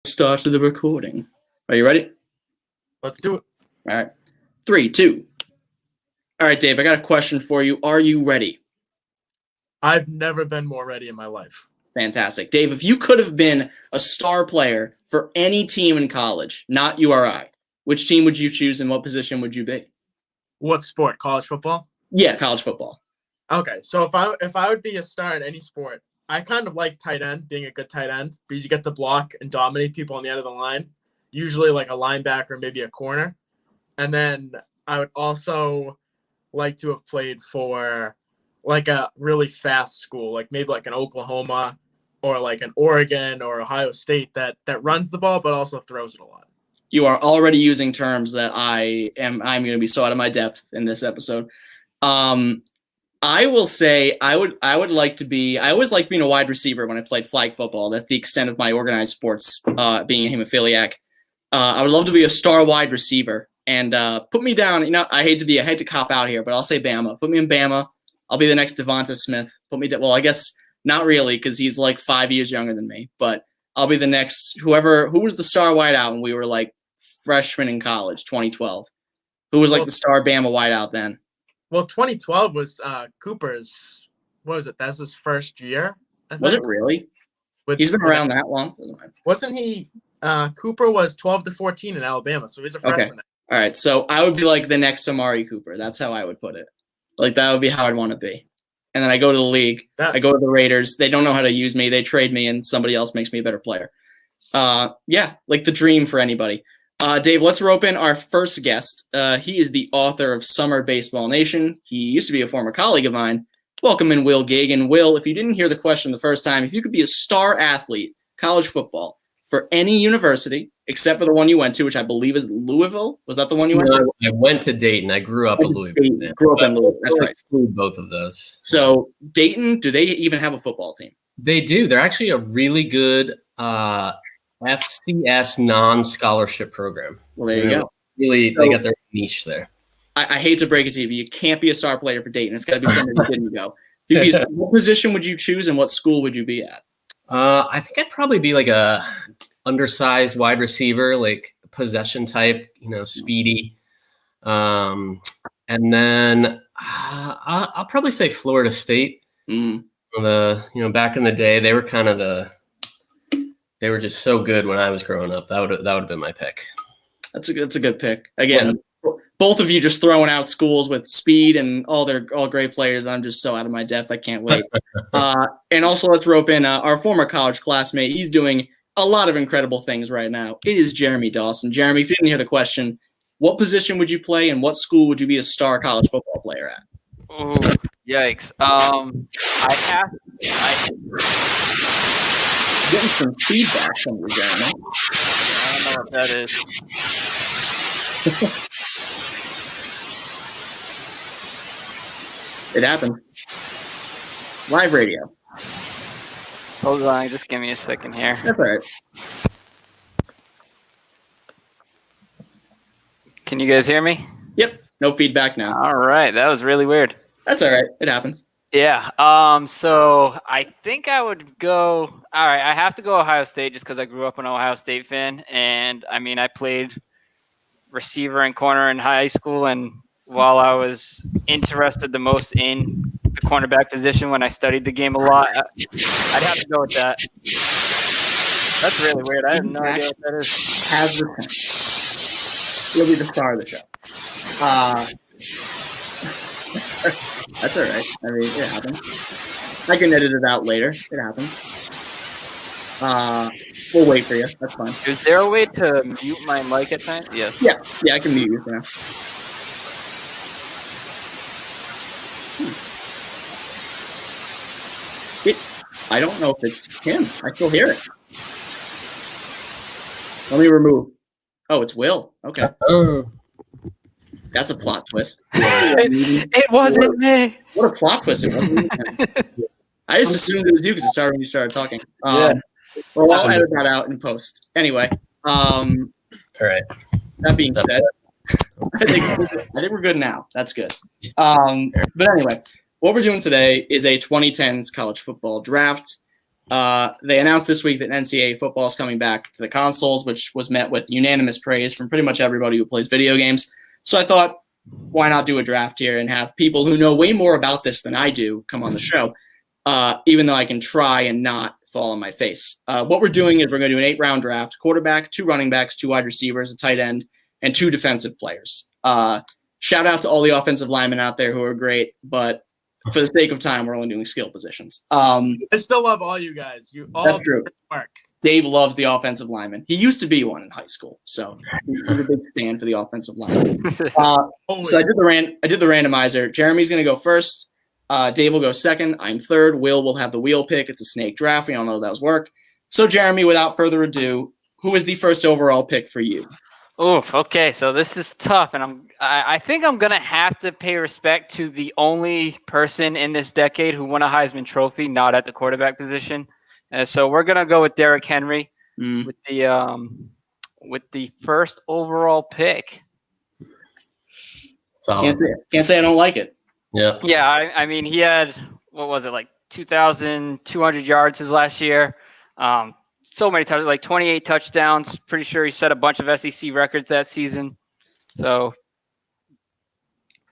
Start of the recording. Are you ready? Let's do it. All right. 3, 2. All right, Dave, I got a question for you. Are you ready? I've never been more ready in my life. Fantastic. Dave, if you could have been a star player for any team in college, not URI, which team would you choose and what position would you be? What sport? College football? Yeah, college football. Okay, so if I would be a star in any sport, I kind of like tight end, being a good tight end, because you get to block and dominate people on the end of the line, usually like a linebacker, maybe a corner. And then I would also like to have played for like a really fast school, like maybe like an Oklahoma or like an Oregon or Ohio State that runs the ball but also throws it a lot. You are already using terms that I'm going to be so out of my depth in this episode. I will say I would like to be. I always liked being a wide receiver when I played flag football. That's the extent of my organized sports, being a hemophiliac. I would love to be a star wide receiver and put me down. You know, I hate to cop out here, but I'll say Bama. Put me in Bama. I'll be the next Devonta Smith. Put me down. Well, I guess not really because he's like 5 years younger than me. But I'll be the next who was the star wideout when we were like freshmen in college, 2012. Who was like the star Bama wideout then? Well, 2012 was Cooper's. What was it? That was his first year. Was it really? He's been around that long. Wasn't he? Cooper was 12 to 14 in Alabama, so he's a freshman. Okay. All right, so I would be like the next Amari Cooper. That's how I would put it. Like that would be how I'd want to be. And then I go to the league. I go to the Raiders. They don't know how to use me. They trade me, and somebody else makes me a better player. Yeah, like the dream for anybody. Dave, let's rope in our first guest. He is the author of Summer Baseball Nation. He used to be a former colleague of mine. Welcome in, Will Geoghegan. Will, if you didn't hear the question the first time, if you could be a star athlete, college football, for any university, except for the one you went to, which I believe is Louisville. Was that the one you went to? I went to Dayton. I grew up in Louisville. Grew up in Louisville. That's right. Exclude both of those. So Dayton, do they even have a football team? They do. They're actually a really good FCS non-scholarship program. Well, there you go. Really, they got their niche there. I hate to break it to you, but you can't be a star player for Dayton. It's got to be somewhere you didn't go. What position would you choose and what school would you be at? I think I'd probably be like a undersized wide receiver, like possession type, speedy. And then I'll probably say Florida State. Back in the day, they were they were just so good when I was growing up. That would have been my pick. That's a good pick. Again, both of you just throwing out schools with speed and all great players. I'm just so out of my depth. I can't wait. And also let's rope in our former college classmate. He's doing a lot of incredible things right now. It is Jeremy Dawson. Jeremy, if you didn't hear the question, what position would you play and what school would you be a star college football player at? Oh, yikes. Getting some feedback from you, Jeremy. I don't know what that is. It happened. Live radio. Hold on, just give me a second here. That's all right. Can you guys hear me? Yep. No feedback now. All right. That was really weird. That's all right. It happens. Yeah. So I think I would go. All right. I have to go Ohio State just because I grew up an Ohio State fan. And I mean, I played receiver and corner in high school. And while I was interested the most in the cornerback position when I studied the game a lot, I'd have to go with that. That's really weird. I have no idea what that is. Has the pen. You'll be the star of the show. That's all right. I mean, it happens. I can edit it out later. It happens. We'll wait for you. That's fine. Is there a way to mute my mic at times? Yes. Yeah, I can mute you for now. I don't know if it's him. I still hear it. Let me remove. Oh, it's Will. Okay. That's a plot twist. It wasn't me. What a plot twist. It wasn't him. I just assumed it was you because it started when you started talking. Yeah. Well, I'll edit that out in post. Anyway. All right. That being said, I think we're good now. That's good. But anyway, what we're doing today is a 2010s college football draft. They announced this week that NCAA football is coming back to the consoles, which was met with unanimous praise from pretty much everybody who plays video games. So I thought, why not do a draft here and have people who know way more about this than I do come on the show, even though I can try and not fall on my face. What we're doing is we're going to do an 8-round draft: quarterback, 2 running backs, 2 wide receivers, a tight end, and 2 defensive players. Shout out to all the offensive linemen out there who are great, but for the sake of time, we're only doing skill positions. I still love all you guys. That's true. Work. Dave loves the offensive lineman. He used to be one in high school, so he's a big stand for the offensive lineman. So I did the randomizer. Jeremy's going to go first. Dave will go second. I'm third. Will have the wheel pick. It's a snake draft. We all know how those work. So Jeremy, without further ado, who is the first overall pick for you? Oof. Okay, so this is tough, and I think I'm gonna have to pay respect to the only person in this decade who won a Heisman Trophy, not at the quarterback position. So we're gonna go with Derrick Henry with the first overall pick. Can't say I don't like it. Yeah. Yeah, I mean, he had, what was it, like 2,200 yards his last year. So many touchdowns, like 28 touchdowns. Pretty sure he set a bunch of SEC records that season. So,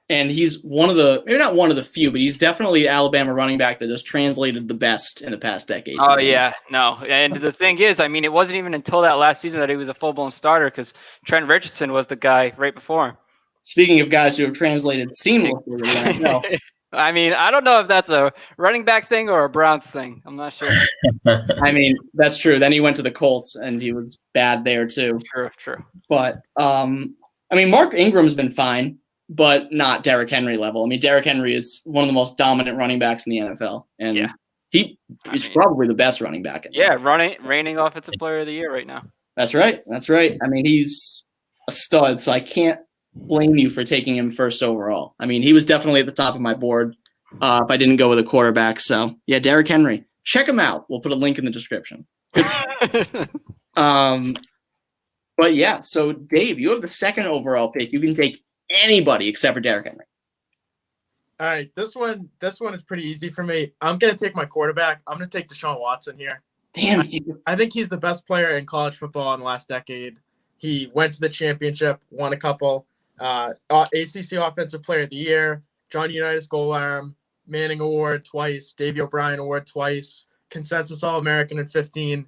and he's maybe not one of the few, but he's definitely the Alabama running back that has translated the best in the past decade. Oh, yeah, no. And the thing is, I mean, it wasn't even until that last season that he was a full-blown starter, because Trent Richardson was the guy right before him. Speaking of guys who have translated seamlessly, I mean, I don't know if that's a running back thing or a Browns thing. I'm not sure. I mean, that's true. Then he went to the Colts, and he was bad there too. True. But I mean, Mark Ingram's been fine, but not Derrick Henry level. I mean, Derrick Henry is one of the most dominant running backs in the NFL, and he's probably the best running back. Reigning offensive player of the year right now. That's right. I mean, he's a stud, so I can't blame you for taking him first overall. I mean, he was definitely at the top of my board if I didn't go with a quarterback. So, yeah, Derrick Henry. Check him out. We'll put a link in the description. But, yeah, so, Dave, you have the second overall pick. You can take anybody except for Derrick Henry. All right, this one is pretty easy for me. I'm going to take my quarterback. I'm going to take Deshaun Watson here. Damn. I think he's the best player in college football in the last decade. He went to the championship, won a couple. ACC Offensive Player of the Year, John Unitas Goal Arm, Manning Award twice, Davey O'Brien Award twice, Consensus All-American in 15.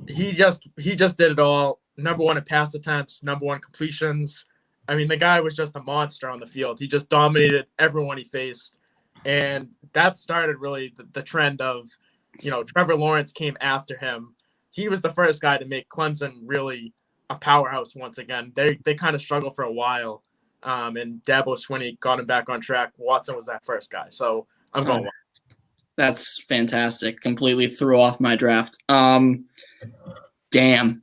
He just did it all. Number 1 in pass attempts, number 1 completions. I mean, the guy was just a monster on the field. He just dominated everyone he faced. And that started really the trend of, Trevor Lawrence came after him. He was the first guy to make Clemson really a powerhouse once again. They kind of struggled for a while, and Dabo Swinney got him back on track. Watson was that first guy, so I'm going. That's fantastic. Completely threw off my draft. Damn.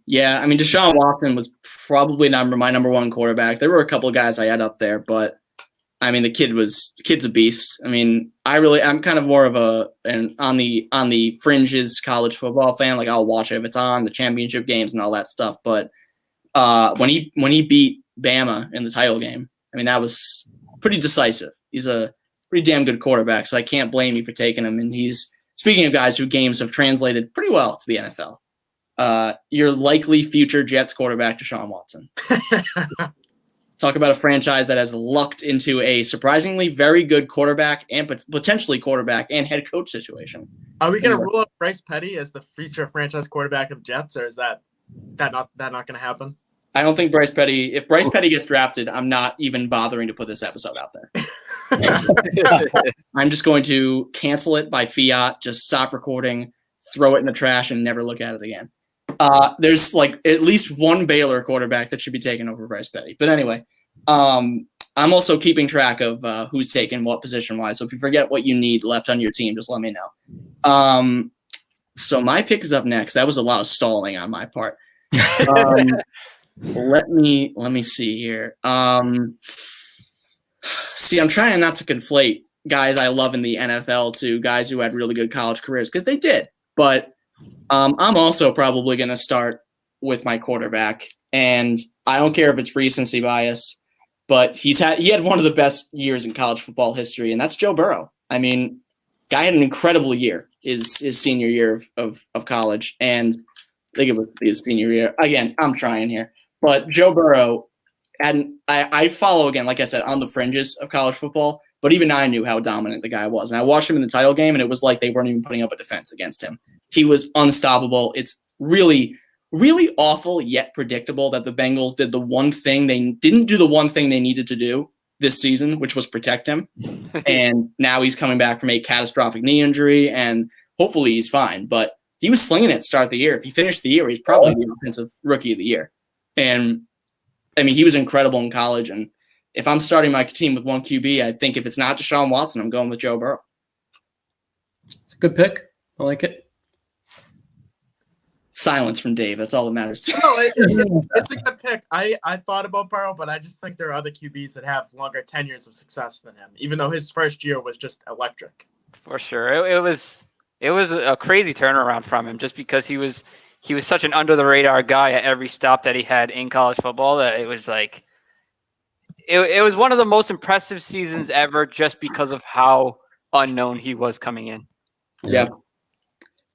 Yeah, I mean, Deshaun Watson was probably my number 1 quarterback. There were a couple of guys I had up there, but I mean, the kid's a beast. I mean, I'm kind of more of on the fringes college football fan. Like, I'll watch it if it's on, the championship games and all that stuff, but when he beat Bama in the title game, I mean, that was pretty decisive. He's a pretty damn good quarterback, so I can't blame you for taking him. And he's, speaking of guys who games have translated pretty well to the NFL, your likely future Jets quarterback, Deshaun Watson. Talk about a franchise that has lucked into a surprisingly very good quarterback and potentially quarterback and head coach situation. Are we going to rule out Bryce Petty as the future franchise quarterback of the Jets, or is that not going to happen? I don't think if Bryce Petty gets drafted, I'm not even bothering to put this episode out there. I'm just going to cancel it by fiat, just stop recording, throw it in the trash, and never look at it again. There's like at least one Baylor quarterback that should be taken over Bryce Petty. But anyway, I'm also keeping track of who's taken what position-wise. So if you forget what you need left on your team, just let me know. So my pick is up next. That was a lot of stalling on my part. Let me see here. See, I'm trying not to conflate guys I love in the NFL to guys who had really good college careers, because they did. But I'm also probably going to start with my quarterback, and I don't care if it's recency bias, but he had one of the best years in college football history, and that's Joe Burrow. I mean, guy had an incredible year. his senior year of college, and I think it was his senior year. Again, I'm trying here, but Joe Burrow, and I follow, again, like I said, on the fringes of college football, but even I knew how dominant the guy was, and I watched him in the title game, and it was like they weren't even putting up a defense against him. He was unstoppable. It's really, really awful yet predictable that the Bengals did the one thing they didn't do, the one thing they needed to do this season, which was protect him. And now he's coming back from a catastrophic knee injury, and hopefully he's fine. But he was slinging it to start the year. If he finished the year, he's probably the offensive rookie of the year. And I mean, he was incredible in college. And if I'm starting my team with one QB, I think if it's not Deshaun Watson, I'm going with Joe Burrow. It's a good pick. I like it. Silence from Dave. That's all that matters to me. No, it's a good pick. I thought about Burrow, but I just think there are other QBs that have longer tenures of success than him, even though his first year was just electric. For sure. It was a crazy turnaround from him, just because he was such an under the radar guy at every stop that he had in college football, that it was like it was one of the most impressive seasons ever, just because of how unknown he was coming in. Yeah.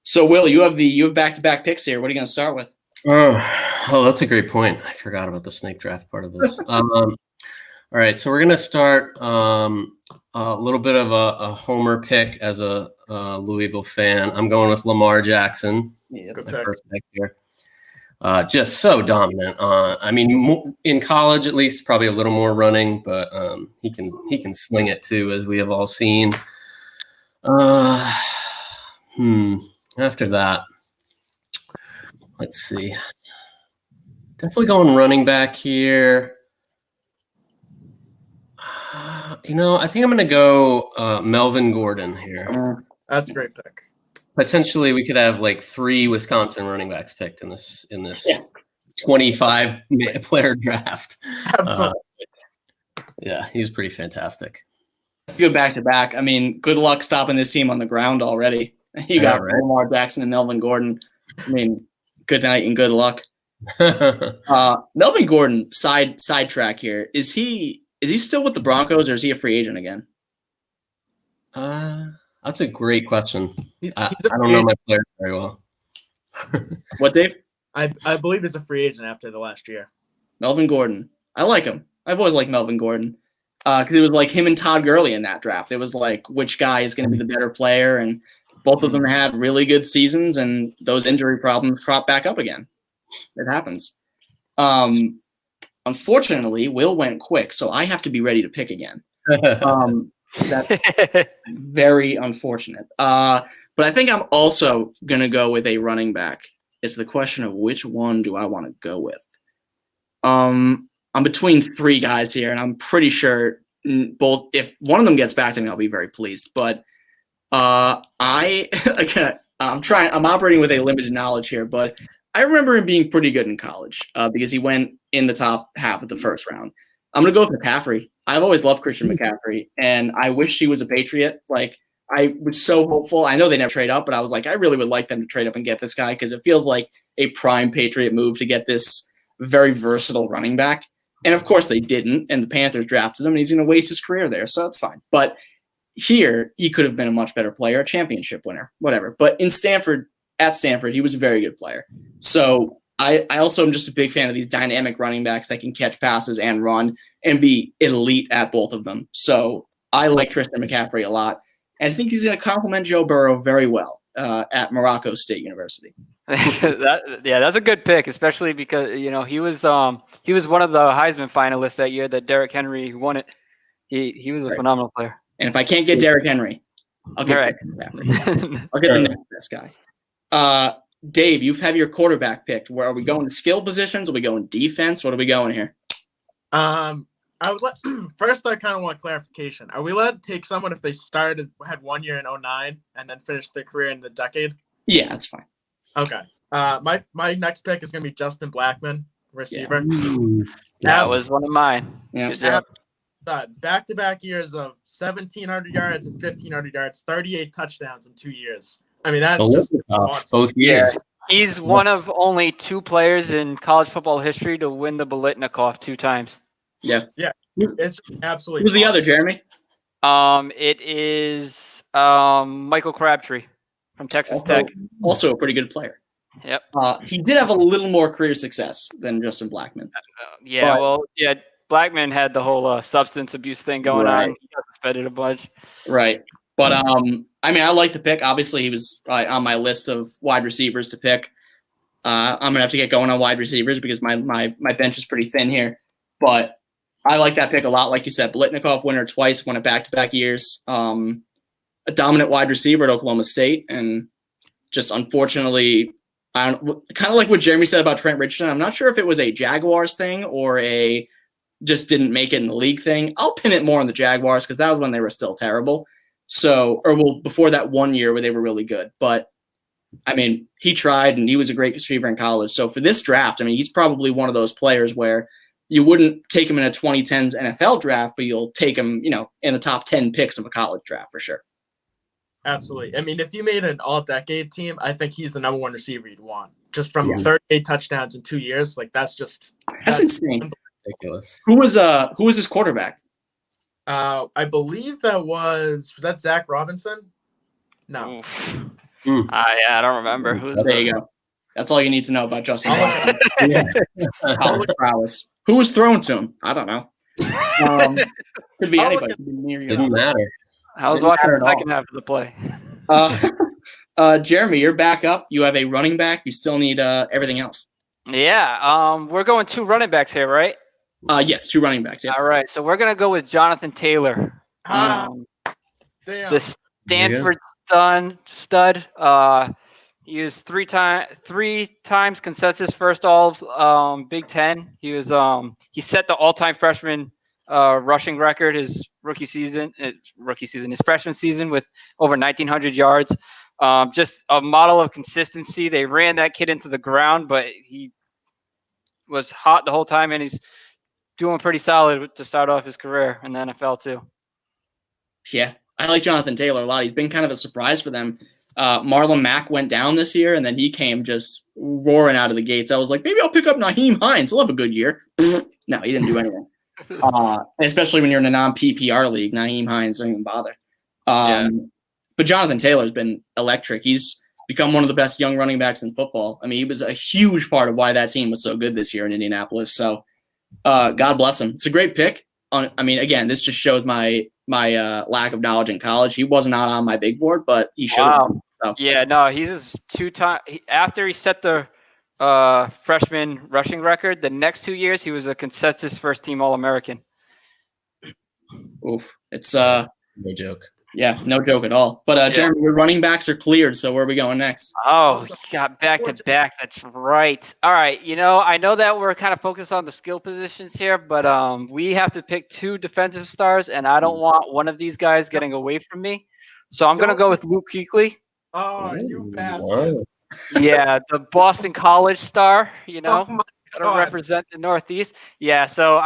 So, Will, you have back-to-back picks here. What are you going to start with? Oh, that's a great point. I forgot about the snake draft part of this. All right, so we're going to start a little bit of a homer pick as a Louisville fan. I'm going with Lamar Jackson. Yeah, my first pick here. Just so dominant. I mean, in college at least, probably a little more running, but he can sling it too, as we have all seen. After that, let's see. Definitely going running back here. I think I'm going to go Melvin Gordon here. That's a great pick. Potentially, we could have like 3 Wisconsin running backs picked in this 25-player draft. Absolutely. Yeah, he's pretty fantastic. Good back-to-back. I mean, good luck stopping this team on the ground already. You got Lamar Jackson and Melvin Gordon. I mean, good night and good luck. Melvin Gordon, sidetrack here. Is he still with the Broncos, or is he a free agent again? That's a great question. I don't know my players very well. What, Dave? I believe he's a free agent after the last year. Melvin Gordon. I like him. I've always liked Melvin Gordon. Because it was like him and Todd Gurley in that draft. It was like, which guy is going to be the better player? And both of them had really good seasons, and those injury problems crop back up again. It happens. Unfortunately, Will went quick, so I have to be ready to pick again. That's very unfortunate. But I think I'm also going to go with a running back. It's the question of which one do I want to go with. I'm between 3 guys here, and I'm pretty sure both. If one of them gets back to me, I'll be very pleased. But I'm operating with a limited knowledge here, but I remember him being pretty good in college because he went in the top half of the first round. I'm going to go with McCaffrey. I've always loved Christian McCaffrey, and I wish he was a Patriot. Like, I was so hopeful. I know they never trade up, but I was like, I really would like them to trade up and get this guy, because it feels like a prime Patriot move to get this very versatile running back. And of course they didn't, and the Panthers drafted him, and he's going to waste his career there, so it's fine. But here, he could have been a much better player, a championship winner, whatever. But at Stanford, he was a very good player. So I also am just a big fan of these dynamic running backs that can catch passes and run and be elite at both of them. So I like Christian McCaffrey a lot, and I think he's going to complement Joe Burrow very well at Morocco State University. That's a good pick, especially because he was one of the Heisman finalists that year that Derrick Henry won it. He was a phenomenal player. And if I can't get Derrick Henry, I'll get I'll get the next best guy. Dave, you have your quarterback picked. Where are we going? Skill positions? Are we going defense? What are we going here? First, I kind of want clarification. Are we allowed to take someone if they had 1 year in 2009 and then finished their career in the decade? Yeah, that's fine. Okay. My next pick is going to be Justin Blackman, receiver. Yeah. That was one of mine. Yeah. Good job. Back-to-back years of 1,700 yards and 1,500 yards, 38 touchdowns in 2 years. I mean, that's just awesome. Both years. Yeah. He's one of only 2 players in college football history to win the Biletnikoff 2 times. Yeah. Yeah. It's absolutely Who's the other, Jeremy? It is Michael Crabtree. from Texas Tech. Also a pretty good player. Yep. He did have a little more career success than Justin Blackman. Blackman had the whole substance abuse thing going on. He got suspended a bunch. Right. But, I like the pick. Obviously, he was on my list of wide receivers to pick. I'm going to have to get going on wide receivers because my bench is pretty thin here. But I like that pick a lot. Like you said, Biletnikoff winner twice, won it back-to-back years. A dominant wide receiver at Oklahoma State. And just unfortunately, kind of like what Jeremy said about Trent Richardson, I'm not sure if it was a Jaguars thing or a just didn't make it in the league thing. I'll pin it more on the Jaguars because that was when they were still terrible. Before that 1 year where they were really good. But, he tried, and he was a great receiver in college. So for this draft, he's probably one of those players where you wouldn't take him in a 2010s NFL draft, but you'll take him, in the top 10 picks of a college draft for sure. Absolutely. If you made an all-decade team, I think he's the number one receiver you'd want. Just from 38 touchdowns in 2 years, that's insane. Ridiculous. Who was his quarterback? I believe was that Zach Robinson? No. I don't remember. There you go. That's all you need to know about Justin. College prowess. Who was thrown to him? I don't know. Could be anybody. Didn't matter. I was watching the second half of the play. Jeremy, you're back up. You have a running back. You still need everything else. Yeah. We're going 2 running backs here, right? Yes, 2 running backs. Yeah. All right. So we're gonna go with Jonathan Taylor. The Stanford stud. He was three times consensus first all Big Ten. He set the all-time freshman rushing record his his freshman season with over 1,900 yards. Just a model of consistency. They ran that kid into the ground, but he was hot the whole time, and he's doing pretty solid to start off his career in the NFL too. Yeah, I like Jonathan Taylor a lot. He's been kind of a surprise for them. Marlon Mack went down this year, and then he came just roaring out of the gates. I was like, maybe I'll pick up Nyheim Hines. He'll have a good year. No, he didn't do anything. Especially when you're in a non-PPR league, Nyheim Hines don't even bother. But Jonathan Taylor's been electric. He's become one of the best young running backs in football. He was a huge part of why that team was so good this year in Indianapolis. So God bless him. It's a great pick. Again, this just shows my lack of knowledge in college. He was not on my big board, but he should have. Wow. So. Yeah, no, he's 2-time. After he set the freshman rushing record, the next 2 years he was a consensus first-team All-American. Oof, it's no joke. Yeah, no joke at all. But Jeremy, your running backs are cleared, so where are we going next? Oh, he got back-to-back. That's right. All right, I know that we're kind of focused on the skill positions here, but we have to pick 2 defensive stars, and I don't want one of these guys getting away from me. So I'm going to go with Luke Kuechly. Oh, you bastard. Yeah, the Boston College star, Oh my to represent the Northeast. Yeah, so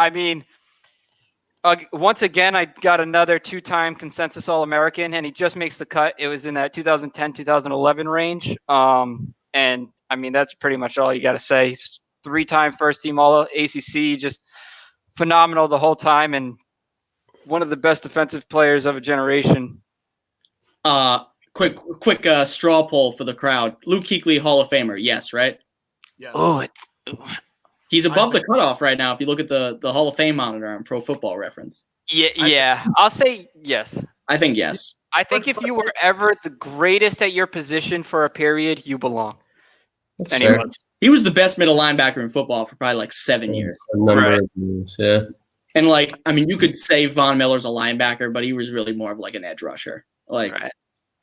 once again, I got another 2-time consensus All-American, and he just makes the cut. It was in that 2010-2011 range. And that's pretty much all you got to say. He's 3-time first-team All-ACC, just phenomenal the whole time, and one of the best defensive players of a generation. Quick straw poll for the crowd. Luke Kuechly, Hall of Famer, yes, right? Yes. Oh, He's above the cutoff right now if you look at the Hall of Fame monitor on Pro Football Reference. Yeah. I'll say yes. I think yes. I think if you were ever the greatest at your position for a period, you belong. That's and fair. He was the best middle linebacker in football for probably 7 years. A number of years, yeah. And you could say Von Miller's a linebacker, but he was really more of an edge rusher. Right.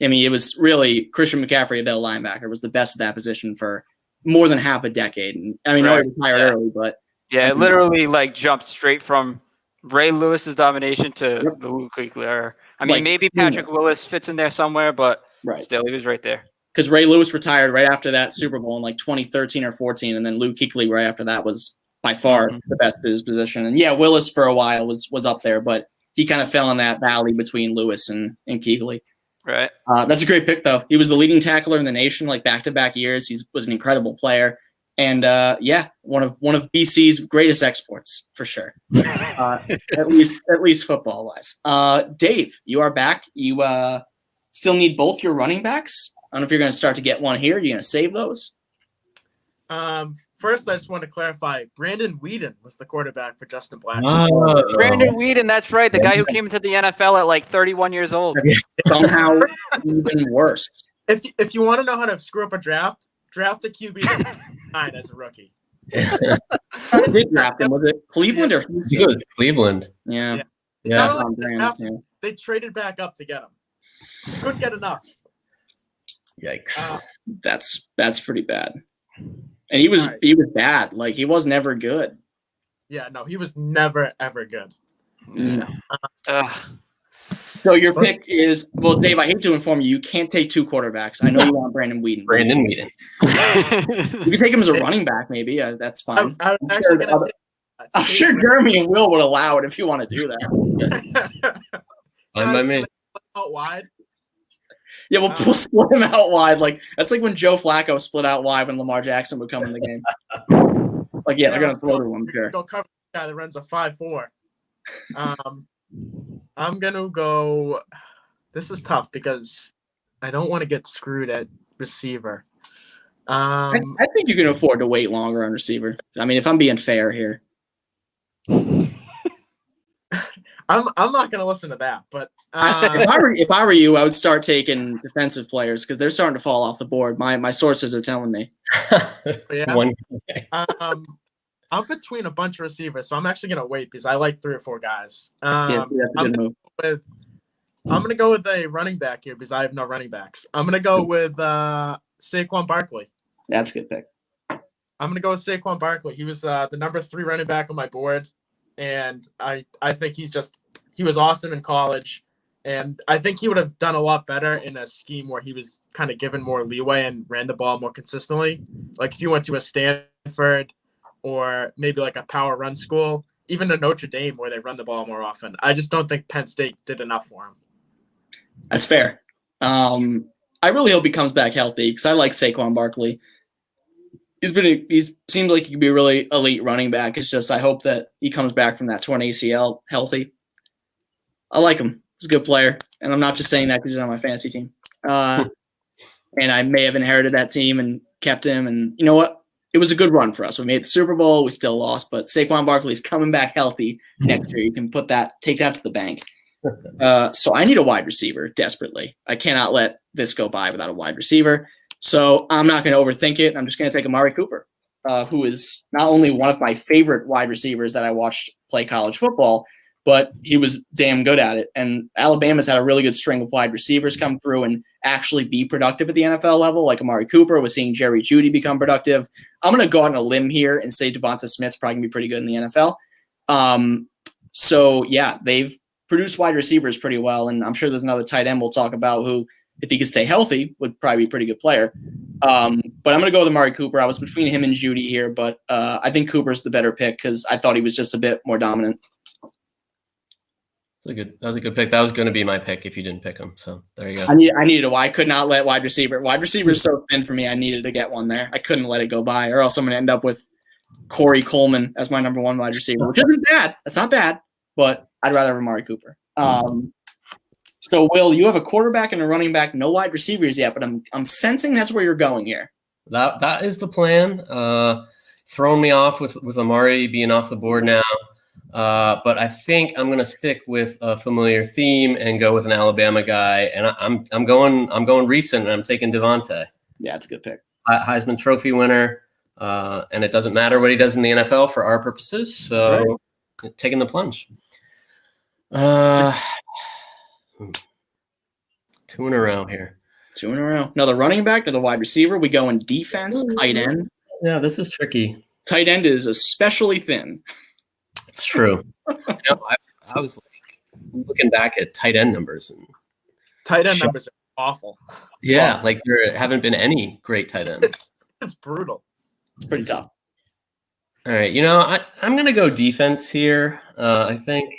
It was really Christian McCaffrey, a middle linebacker, was the best at that position for more than half a decade. And he retired early, but it literally jumped straight from Ray Lewis's domination to the Luke Kuechly era. Maybe Patrick Willis fits in there somewhere, but still, he was right there. Because Ray Lewis retired right after that Super Bowl in 2013 or 14, and then Luke Kuechly right after that was by far the best at his position. And Willis for a while was up there, but he kind of fell in that valley between Lewis and Kuechly. Right. That's a great pick, though. He was the leading tackler in the nation, back-to-back years. He was an incredible player, and one of BC's greatest exports for sure. At least football-wise. Dave, you are back. You still need both your running backs. I don't know if you're going to start to get one here. You're going to save those? First, I just want to clarify. Brandon Whedon was the quarterback for Justin Black. Brandon Whedon, that's right. The guy who came into the NFL at like 31 years old. Somehow even worse. If you want to know how to screw up a draft the QB that's 9 as a rookie. Who did draft him? Was it Cleveland or Houston? It was Cleveland. Yeah. Not only they traded back up to get him. Couldn't get enough. Yikes. That's pretty bad. And he was bad. Like, he was never good. Yeah, no, he was never ever good. So your pick is, well, Dave, I hate to inform you, you can't take 2 quarterbacks. I know you want Brandon Whedon. Whedon. You can take him as a running back, maybe. That's fine. I'm sure Jeremy and Will would allow it if you want to do that. Out wide. Yeah, we'll split him out wide. Like, that's like when Joe Flacco split out wide when Lamar Jackson would come in the game. Like, yeah, they're gonna throw to him. Sure. Go cover the guy that runs a 5.4. I'm gonna go. This is tough because I don't want to get screwed at receiver. I think you can afford to wait longer on receiver. I mean, if I'm being fair here. I'm not going to listen to that, but if I were you, I would start taking defensive players because they're starting to fall off the board. My sources are telling me. Yeah. I'm between a bunch of receivers, so I'm actually going to wait because I like 3 or 4 guys. I'm going to go with a running back here because I have no running backs. I'm going to go with Saquon Barkley. That's a good pick. I'm going to go with Saquon Barkley. He was the number 3 running back on my board. And I think he was awesome in college. And I think he would have done a lot better in a scheme where he was kind of given more leeway and ran the ball more consistently. Like if you went to a Stanford or maybe like a power run school, even a Notre Dame where they run the ball more often. I just don't think Penn State did enough for him. That's fair. I really hope he comes back healthy because I like Saquon Barkley. He seems like he could be a really elite running back. It's just I hope that he comes back from that torn ACL healthy. I like him. He's a good player, and I'm not just saying that because he's on my fantasy team. And I may have inherited that team and kept him. And you know what? It was a good run for us. We made the Super Bowl. We still lost, but Saquon Barkley's coming back healthy next year. You can take that to the bank. So I need a wide receiver desperately. I cannot let this go by without a wide receiver. So I'm not going to overthink it. I'm just going to take Amari Cooper, who is not only one of my favorite wide receivers that I watched play college football, but he was damn good at it. And Alabama's had a really good string of wide receivers come through and actually be productive at the NFL level, like Amari Cooper. We're seeing Jerry Jeudy become productive. I'm going to go out on a limb here and say Devonta Smith's probably going to be pretty good in the NFL. So, yeah, they've produced wide receivers pretty well, and I'm sure there's another tight end we'll talk about who, if he could stay healthy, would probably be a pretty good player. But I'm going to go with Amari Cooper. I was between him and Jeudy here, but I think Cooper's the better pick because I thought he was just a bit more dominant. That was a good pick. That was going to be my pick if you didn't pick him. So there you go. I could not let wide receiver. Wide receiver is so thin for me. I needed to get one there. I couldn't let it go by, or else I'm going to end up with Corey Coleman as my number 1 wide receiver, which isn't bad. That's not bad, but I'd rather have Amari Cooper. So, Will, you have a quarterback and a running back, no wide receivers yet, but I'm sensing that's where you're going here. That is the plan. Throwing me off with Amari being off the board now. But I think I'm going to stick with a familiar theme and go with an Alabama guy. And I'm going recent, and I'm taking Devontae. Yeah, it's a good pick. Heisman Trophy winner. And it doesn't matter what he does in the NFL for our purposes. So taking the plunge. 2 in a row here. 2 in a row. Now the running back to the wide receiver. We go in defense, tight end. Yeah, this is tricky. Tight end is especially thin. It's true. I was like looking back at tight end numbers. And tight end numbers are awful. Yeah, like there haven't been any great tight ends. It's brutal. It's pretty tough. All right, I'm going to go defense here, I think.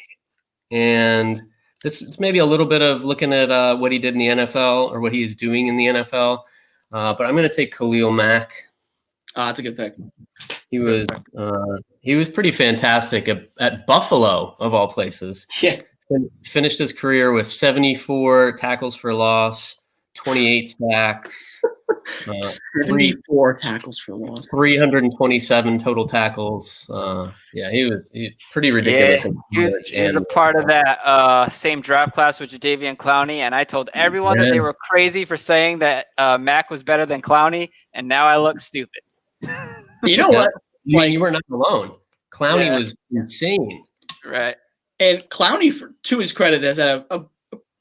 And this is maybe a little bit of looking at what he did in the NFL or what he is doing in the NFL. But I'm going to take Khalil Mack. That's a good pick. He was pretty fantastic at Buffalo, of all places. Yeah. Finished his career with 74 tackles for loss, 28 sacks, 74 tackles for loss. 327 total tackles. Yeah, he was pretty ridiculous. Yeah, he was a part of that same draft class with Jadeveon Clowney, and I told everyone that they were crazy for saying that Mac was better than Clowney, and now I look stupid. You know what? You were not alone. Clowney was insane. Right. And Clowney, to his credit, has had a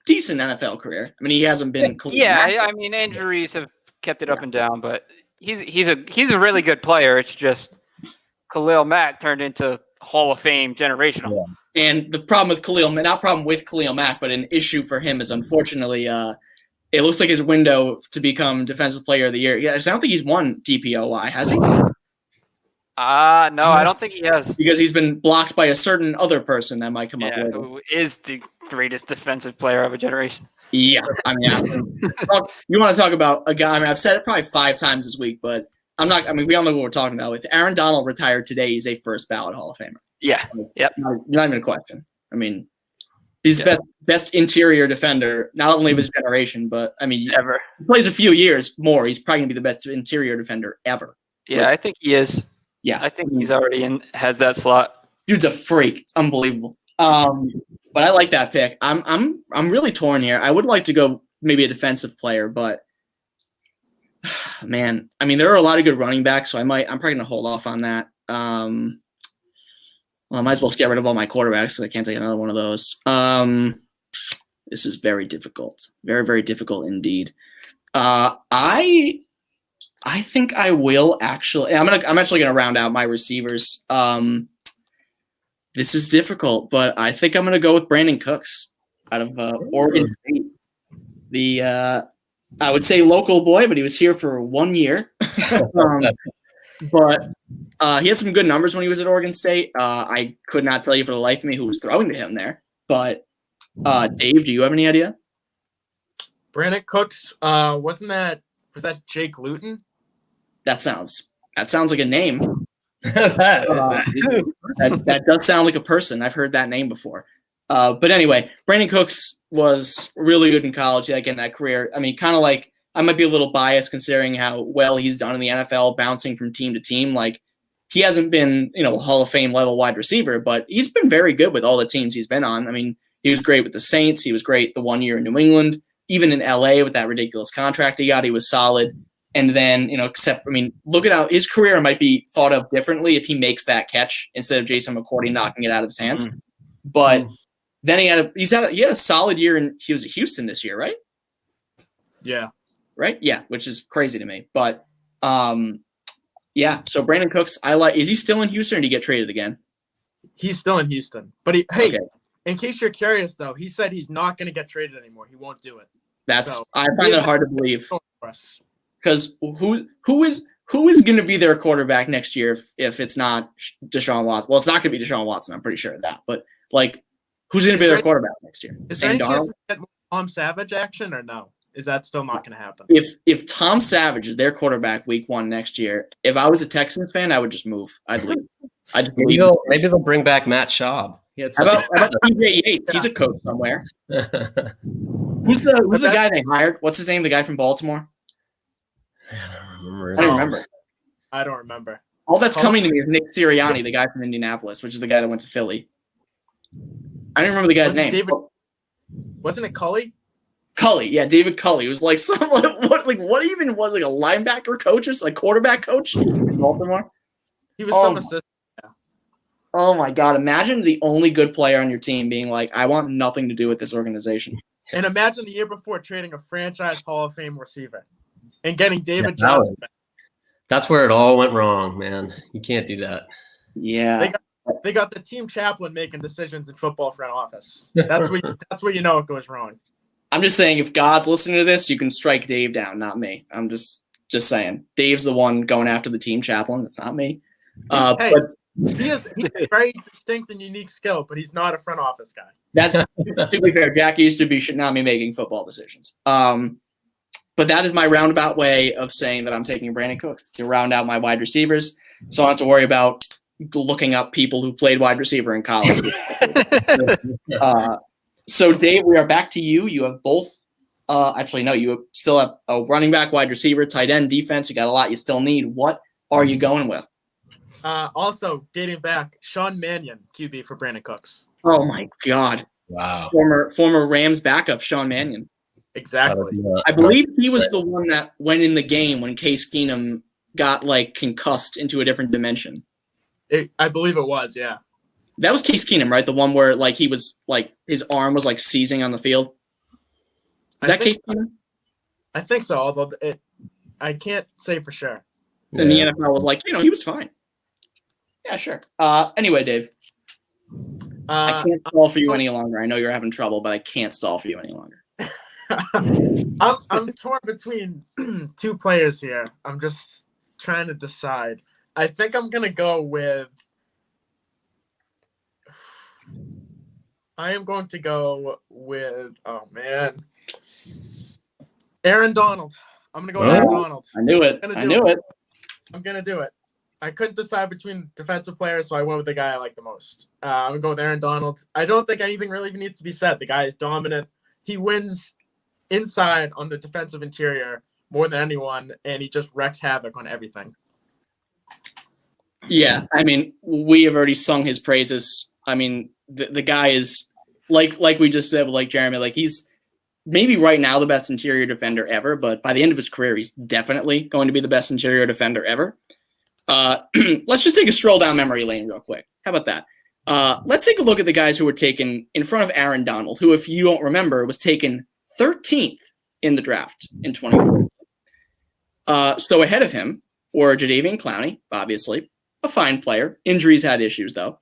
decent NFL career. I mean, he hasn't been. I mean, injuries have kept it up and down, but he's a really good player. It's just Khalil Mack turned into Hall of Fame generational. Yeah. And the problem with Khalil Mack, but an issue for him is unfortunately, it looks like his window to become Defensive Player of the Year. Yeah, I don't think he's won DPOY, has he? No, I don't think he has. Because he's been blocked by a certain other person that might come up later. Who is the greatest defensive player of a generation. Yeah. I mean, you want to talk about a guy, I mean, I've said it probably 5 times this week, but we all know what we're talking about. If Aaron Donald retired today, he's a first ballot Hall of Famer. Yeah. Yep. Not even a question. I mean, he's the best interior defender, not only of his generation, but I mean, ever. He plays a few years more. He's probably going to be the best interior defender ever. Yeah, I think he is. Yeah. I think he's already has that slot. Dude's a freak. It's unbelievable. But I like that pick. I'm really torn here. I would like to go maybe a defensive player, but man, I mean, there are a lot of good running backs, so I'm probably gonna hold off on that. Well, I might as well get rid of all my quarterbacks because I can't take another one of those. This is very difficult. Very, very difficult indeed. I think I will actually. I'm actually gonna round out my receivers. This is difficult, but I think I'm going to go with Brandon Cooks out of Oregon State. I would say local boy, but he was here for 1 year. But he had some good numbers when he was at Oregon State. I could not tell you for the life of me who was throwing to him there. But Dave, do you have any idea? Brandon Cooks, was that Jake Luton? That sounds like a name. That does sound like a person. I've heard that name before. But anyway, Brandon Cooks was really good in college, like in that career. I mean, kind of like I might be a little biased considering how well he's done in the NFL, bouncing from team to team. Like he hasn't been, Hall of Fame level wide receiver, but he's been very good with all the teams he's been on. I mean, he was great with the Saints. He was great the 1 year in New England, even in LA with that ridiculous contract he got. He was solid. And then, look at how his career might be thought of differently if he makes that catch instead of Jason McCourty knocking it out of his hands. But then he had a solid year, and he was at Houston this year, right? Yeah. Right? Yeah, which is crazy to me. But yeah. So Brandon Cooks, is he still in Houston or did he get traded again? He's still in Houston. But in case you're curious, though, he said he's not going to get traded anymore. He won't do it. I find that hard to believe. Because who is going to be their quarterback next year if it's not Deshaun Watson? Well, it's not going to be Deshaun Watson. I'm pretty sure of that. But who's going to be their quarterback next year? Is there any chance to get Tom Savage action or no? Is that still not going to happen? If Tom Savage is their quarterback week 1 next year, if I was a Texans fan, I would just move. I'd leave. Maybe they'll bring back Matt Schaub. How about TJ Yates? He's a coach somewhere. Who's the guy they hired? What's his name? The guy from Baltimore. I don't remember. All that's coming to me is Nick Sirianni, the guy from Indianapolis, which is the guy that went to Philly. I don't remember the guy's name. Wasn't it Culley? Culley, yeah, David Culley. It was like what even was a linebacker coach or quarterback coach in Baltimore? He was some assistant. Yeah. Oh my God! Imagine the only good player on your team being like, I want nothing to do with this organization. And imagine the year before trading a franchise Hall of Fame receiver and getting David Johnson back. That's where it all went wrong, man. You can't do that. Yeah. They got the team chaplain making decisions in football front office. That's where you know it goes wrong. I'm just saying, if God's listening to this, you can strike Dave down, not me. I'm just saying. Dave's the one going after the team chaplain. It's not me. He's a very distinct and unique skill, but he's not a front office guy. To be fair, Jack should not be making football decisions. But that is my roundabout way of saying that I'm taking Brandon Cooks to round out my wide receivers, so I don't have to worry about looking up people who played wide receiver in college. So, Dave, we are back to you. You have both Actually, no, you still have a running back, wide receiver, tight end, defense. You got a lot you still need. What are you going with? Also, dating back, Sean Mannion, QB for Brandon Cooks. Oh, my God. Wow. Former Rams backup, Sean Mannion. Exactly. I believe he was the one that went in the game when Case Keenum got, concussed into a different dimension. I believe it was, yeah. That was Case Keenum, right? The one where, he was, his arm was, seizing on the field. Is that Case Keenum? I think so, although I can't say for sure. And the NFL was like, he was fine. Yeah, sure. Anyway, Dave. I can't stall for you any longer. I know you're having trouble, but I can't stall for you any longer. I'm torn between two players here. I'm just trying to decide. I think I'm going to go with Aaron Donald. I'm going to go with Aaron Donald. I knew it. I'm going to do it. I couldn't decide between defensive players, so I went with the guy I like the most. I'm going to go with Aaron Donald. I don't think anything really needs to be said. The guy is dominant. He wins inside on the defensive interior more than anyone, and he just wrecks havoc on everything. Yeah, we have already sung his praises. The guy is, like we just said, like Jeremy, he's maybe right now the best interior defender ever, but by the end of his career, he's definitely going to be the best interior defender ever. Let's just take a stroll down memory lane real quick. How about that? Let's take a look at the guys who were taken in front of Aaron Donald, who, if you don't remember, was taken 13th in the draft in 2014. So ahead of him were Jadeveon Clowney, obviously, a fine player. Injuries had issues, though.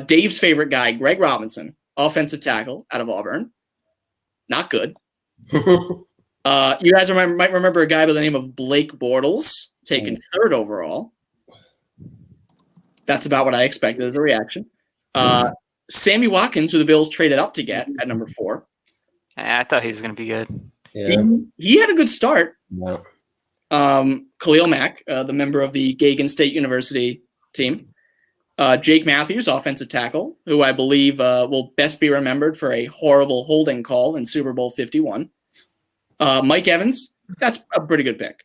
Dave's favorite guy, Greg Robinson, offensive tackle out of Auburn. Not good. You guys might remember a guy by the name of Blake Bortles, taken 3rd overall. That's about what I expected as a reaction. Sammy Watkins, who the Bills traded up to get at number 4. I thought he was going to be good. Yeah. He had a good start. Yeah. Khalil Mack, the member of the Geoghegan State University team. Jake Matthews, offensive tackle, who I believe will best be remembered for a horrible holding call in Super Bowl 51. Mike Evans, that's a pretty good pick.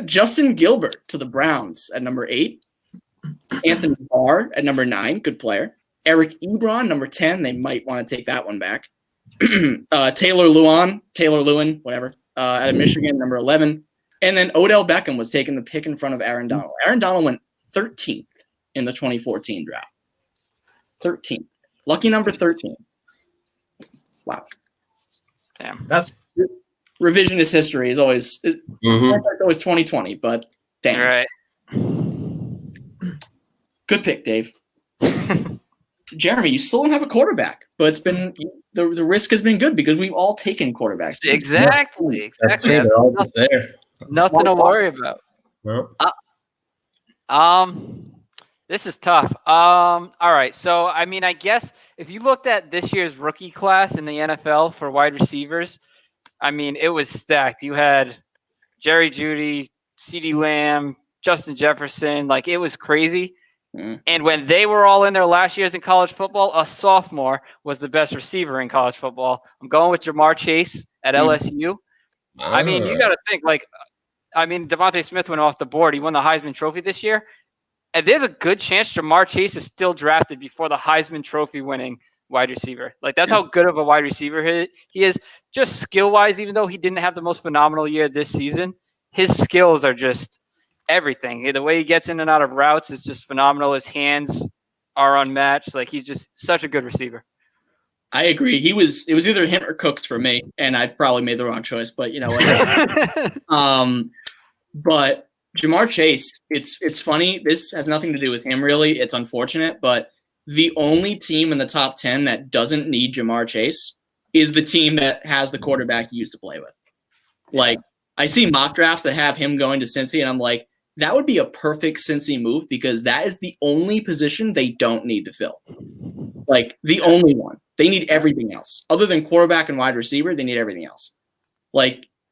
Justin Gilbert to the Browns at number 8. Anthony Barr at number 9, good player. Eric Ebron, number 10, they might want to take that one back. Taylor Lewin, whatever, out of Michigan, number 11. And then Odell Beckham was taking the pick in front of Aaron Donald. Aaron Donald went 13th in the 2014 draft. 13th. Lucky number 13. Wow. Damn. That's revisionist history is always always 2020, but damn. All right. Good pick, Dave. Jeremy, you still don't have a quarterback, but it's been the risk has been good because we've all taken quarterbacks. Exactly. They're all just there. Nothing to worry about. Well, This is tough. All right. So, I guess if you looked at this year's rookie class in the NFL for wide receivers, it was stacked. You had Jerry Jeudy, CeeDee Lamb, Justin Jefferson. It was crazy. And when they were all in their last years in college football, a sophomore was the best receiver in college football. I'm going with Jamar Chase at LSU. You got to think, Devontae Smith went off the board. He won the Heisman Trophy this year. And there's a good chance Jamar Chase is still drafted before the Heisman Trophy winning wide receiver. That's how good of a wide receiver he is. Just skill-wise, even though he didn't have the most phenomenal year this season, his skills are just everything. The way he gets in and out of routes is just phenomenal. His hands are unmatched. He's just such a good receiver. I agree. It was either him or Cooks for me, and I probably made the wrong choice, but you know what? But Jamar Chase, it's funny. This has nothing to do with him, really. It's unfortunate, but the only team in the top 10 that doesn't need Jamar Chase is the team that has the quarterback he used to play with. I see mock drafts that have him going to Cincy, and I'm like, that would be a perfect Cincy move because that is the only position they don't need to fill. The only one. They need everything else. Other than quarterback and wide receiver, they need everything else.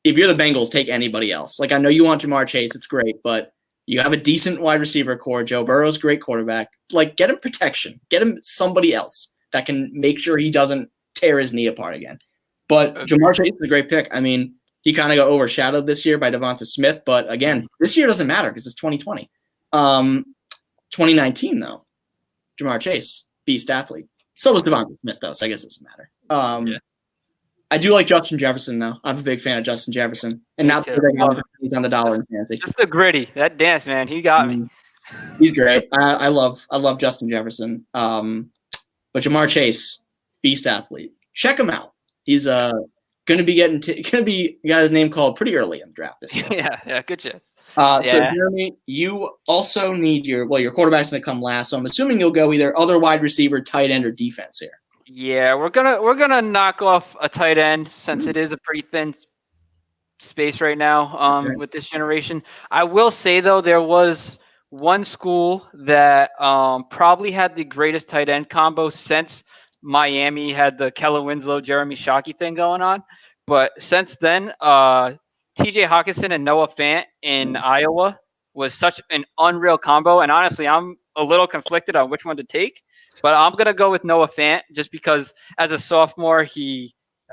If you're the Bengals, take anybody else. I know you want Jamar Chase. It's great, but you have a decent wide receiver core. Joe Burrow's great quarterback. Get him protection. Get him somebody else that can make sure he doesn't tear his knee apart again. But Jamar Chase is a great pick. I mean, he kind of got overshadowed this year by Devonta Smith, but again, this year doesn't matter because it's 2020. 2019 though, Jamar Chase, beast athlete. So was Devonta Smith though, so I guess it doesn't matter. I do like Justin Jefferson though. I'm a big fan of Justin Jefferson, and not because he's on the dollar in fantasy. Just the gritty, that dance, man. He got me. He's great. I love Justin Jefferson. But Jamar Chase, beast athlete. Check him out. He's going to be got his name called pretty early in the draft this year. yeah, good chance. So Jeremy, you also need your quarterback's going to come last. So I'm assuming you'll go either other wide receiver, tight end, or defense here. Yeah, we're gonna knock off a tight end since it is a pretty thin space right now with this generation. I will say though, there was one school that probably had the greatest tight end combo since Miami had the Kellen Winslow, Jeremy Shockey thing going on. But since then, TJ Hawkinson and Noah Fant in Iowa was such an unreal combo. And honestly, I'm a little conflicted on which one to take. But I'm going to go with Noah Fant just because as a sophomore,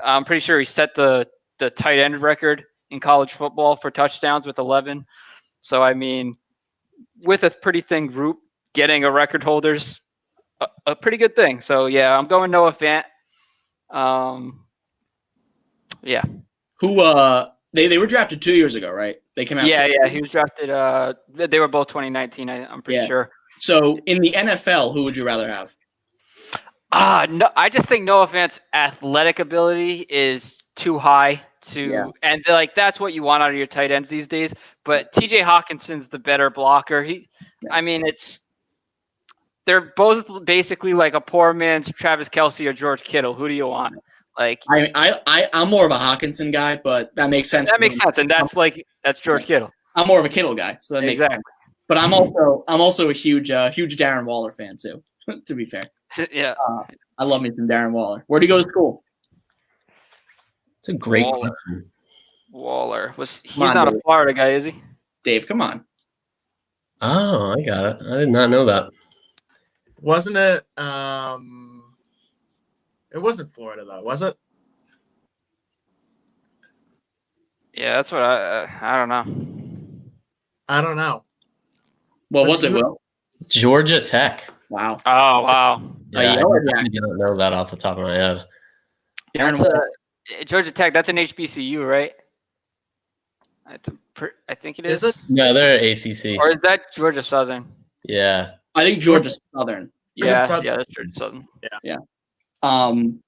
I'm pretty sure he set the tight end record in college football for touchdowns with 11. So, I mean, with a pretty thin group, getting a record holder's a pretty good thing. So, yeah, I'm going Noah Fant. Yeah. Who they were drafted 2 years ago, right? They came out. Yeah, he was drafted. They were both 2019. I'm pretty sure. So in the NFL, who would you rather have? No, I just think Noah Fant's athletic ability is too high and that's what you want out of your tight ends these days. But TJ Hawkinson's the better blocker. They're both basically like a poor man's Travis Kelce or George Kittle. Who do you want? Like I'm more of a Hawkinson guy, but that makes sense. That makes sense, and that's George Kittle. I'm more of a Kittle guy, so that makes sense. But I'm also a huge Darren Waller fan too. To be fair, yeah, I love me some Darren Waller. Where'd he go to school? It's a great question. Waller he's not a Florida guy, is he? Dave, come on. Oh, I got it. I did not know that. Wasn't it? It wasn't Florida though, was it? Yeah, that's what I don't know. I don't know. What was it, Will? Georgia Tech. Wow. Oh, wow. Yeah, I don't know that off the top of my head. Georgia Tech, that's an HBCU, right? I think it is. Is it? No, they're ACC. Or is that Georgia Southern? Yeah. I think Georgia Southern. Yeah, that's Georgia Southern. Yeah.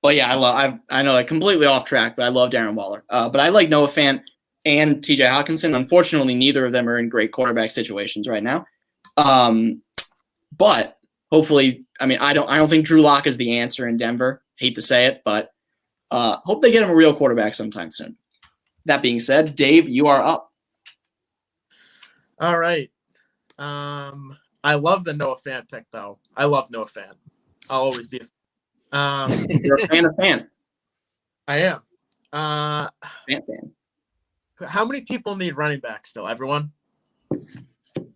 But yeah, I know I'm completely off track, but I love Darren Waller. But I like Noah Fant and TJ Hawkinson. Unfortunately, neither of them are in great quarterback situations right now. But hopefully, I don't think Drew Lock is the answer in Denver. Hate to say it, but hope they get him a real quarterback sometime soon. That being said, Dave, you are up. All right. I love the Noah Fant pick, though. I love Noah Fant. I'll always be a You're a fan of Fant. I am. Fant fan. How many people need running back still? Everyone?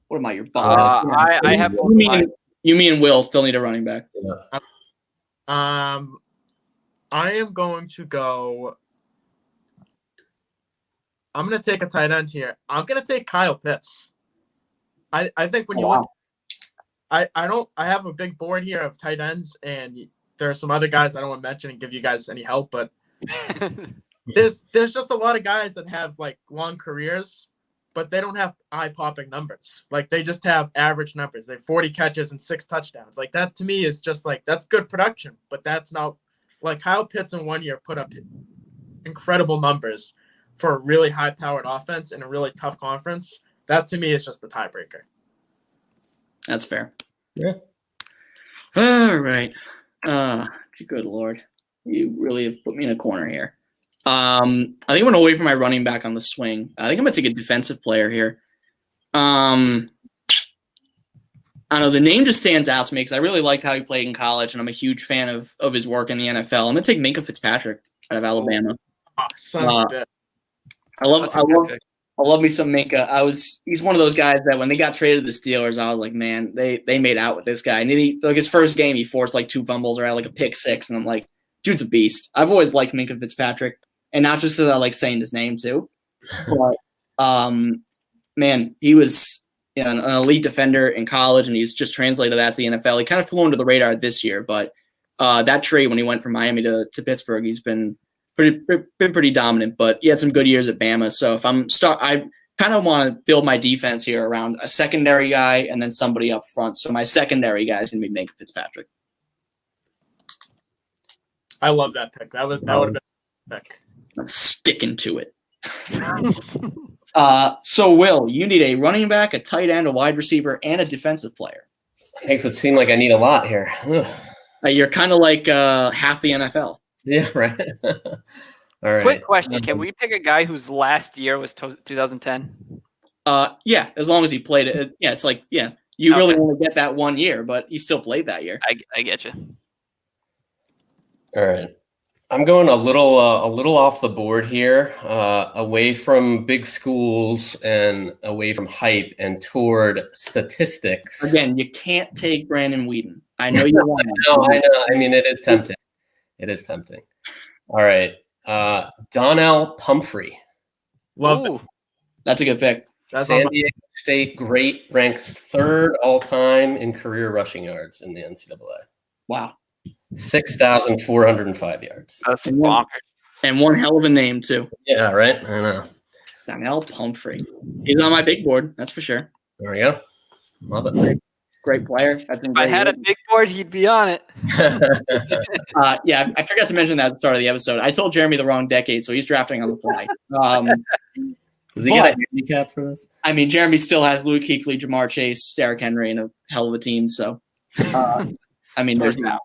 What am I, your I have. You mean Will still need a running back? Yeah. I am going to go. I'm going to take a tight end here. I'm going to take Kyle Pitts. I think when you look, I have a big board here of tight ends, and there are some other guys I don't want to mention and give you guys any help, but there's just a lot of guys that have like long careers, but they don't have eye-popping numbers. Like they just have average numbers. They have 40 catches and 6 touchdowns. Like that to me is just like, that's good production, but that's not like Kyle Pitts in 1 year put up incredible numbers for a really high-powered offense in a really tough conference. That to me is just the tiebreaker. That's fair. Yeah. All right. Good Lord. You really have put me in a corner here. I think I'm going to wait for my running back on the swing. I think I'm going to take a defensive player here. I don't know. The name just stands out to me because I really liked how he played in college, and I'm a huge fan of his work in the NFL. I'm going to take Minkah Fitzpatrick out of Alabama. Oh, son of a bitch. I love me some Minkah. He's one of those guys that when they got traded to the Steelers, I was like, man, they made out with this guy. And his first game, he forced like 2 fumbles or had like a pick 6, and I'm like, dude's a beast. I've always liked Minka Fitzpatrick, and not just because I like saying his name too, but man, he was an elite defender in college, and he's just translated that to the NFL. He kind of flew under the radar this year, but that trade when he went from Miami to Pittsburgh, he's been pretty dominant. But he had some good years at Bama. So if I kind of want to build my defense here around a secondary guy and then somebody up front. So my secondary guy is going to be Minka Fitzpatrick. I love that pick. That would have been a pick. I'm sticking to it. So Will, you need a running back, a tight end, a wide receiver, and a defensive player. Makes it seem like I need a lot here. You're kind of like half the NFL. Yeah, right. All right. Quick question: can we pick a guy whose last year was 2010? Yeah, as long as he played it. Yeah, it's like you really want to get that 1 year, but he still played that year. I get you. All right. I'm going a little off the board here, away from big schools and away from hype and toward statistics. Again, you can't take Brandon Whedon. I know you want to. No, I know. I mean, it is tempting. It is tempting. All right. Donnell Pumphrey. Love it. That's a good pick. San Diego State great, ranks 3rd all-time in career rushing yards in the NCAA. Wow. 6,405 yards. That's bonkers. And one hell of a name, too. Yeah, right? I know. Donnell Pumphrey. He's on my big board, that's for sure. There we go. Love it. Great player. If I had a big board, he'd be on it. Yeah, I forgot to mention that at the start of the episode. I told Jeremy the wrong decade, so he's drafting on the fly. Does he get a handicap for this? I mean, Jeremy still has Luke Kuechly, Jamar Chase, Derrick Henry, and a hell of a team. So, I mean, there's now.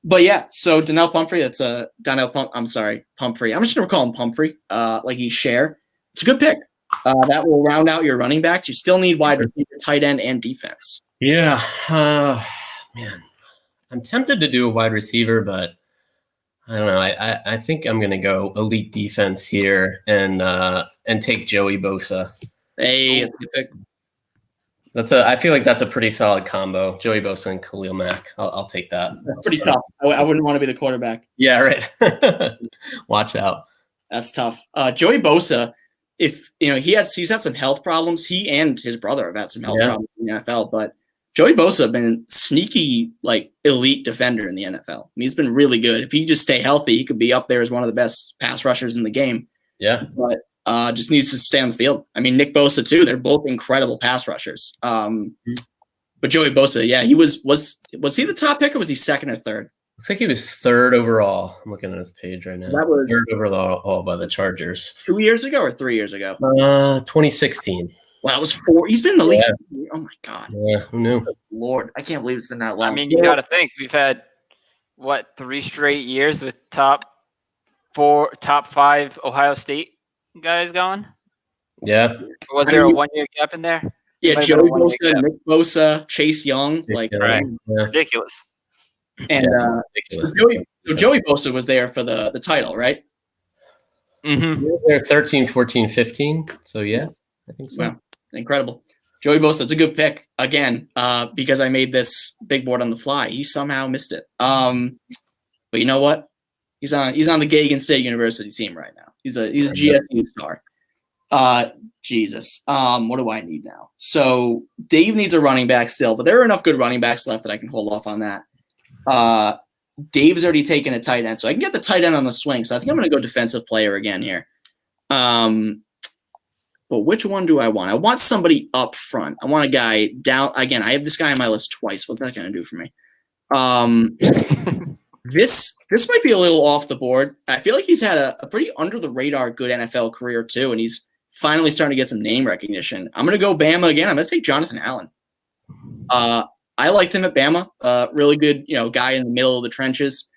But yeah, so Donnell Pumphrey. That's a Pumphrey. I'm just gonna call him Pumphrey. Like he's Cher. It's a good pick. That will round out your running backs. You still need wide receiver, tight end, and defense. Yeah, man, I'm tempted to do a wide receiver, but I don't know. I think I'm gonna go elite defense here and take Joey Bosa. Hey, that's a good pick. I feel like that's a pretty solid combo. Joey Bosa and Khalil Mack. I'll take that. That's pretty tough. I wouldn't want to be the quarterback. Yeah, right. Watch out. That's tough. Joey Bosa, if he's had some health problems. He and his brother have had some health problems in the NFL, but Joey Bosa has been sneaky, like elite defender in the NFL. I mean, he's been really good. If he just stay healthy, he could be up there as one of the best pass rushers in the game. Yeah. But just needs to stay on the field. I mean, Nick Bosa too. They're both incredible pass rushers. But Joey Bosa, yeah, he was he the top pick or was he second or third? Looks like he was 3rd overall. I'm looking at his page right now. That was 3rd overall by the Chargers. 2 years ago or 3 years ago? 2016. Wow, that was 4. He's been in the league. Oh my God. Yeah, who knew? Lord, I can't believe it's been that long. I mean, you got to think we've had 3 straight years with top 5 Ohio State guys going. Yeah. Or was there a 1 year gap in there? Yeah, Joey Bosa, Nick Bosa, Chase Young, right. Ridiculous. And so Joey Bosa was there for the title, right? Mm-hmm. They're 13, 14, 15. So yes, I think so. Wow. Incredible. Joey Bosa, it's a good pick. Again, because I made this big board on the fly. He somehow missed it. But you know what? He's on the Geoghegan State University team right now. He's a GSU star. Jesus. What do I need now? So Dave needs a running back still, but there are enough good running backs left that I can hold off on that. Dave's already taken a tight end, so I can get the tight end on the swing. So I think I'm going to go defensive player again here. But which one do I want? I want somebody up front. I want a guy down. Again, I have this guy on my list twice. What's that going to do for me? This might be a little off the board. I feel like he's had a pretty under the radar good NFL career too, and he's finally starting to get some name recognition. I'm going to go Bama again. I'm going to take Jonathan Allen. I liked him at Bama. Really good, guy in the middle of the trenches,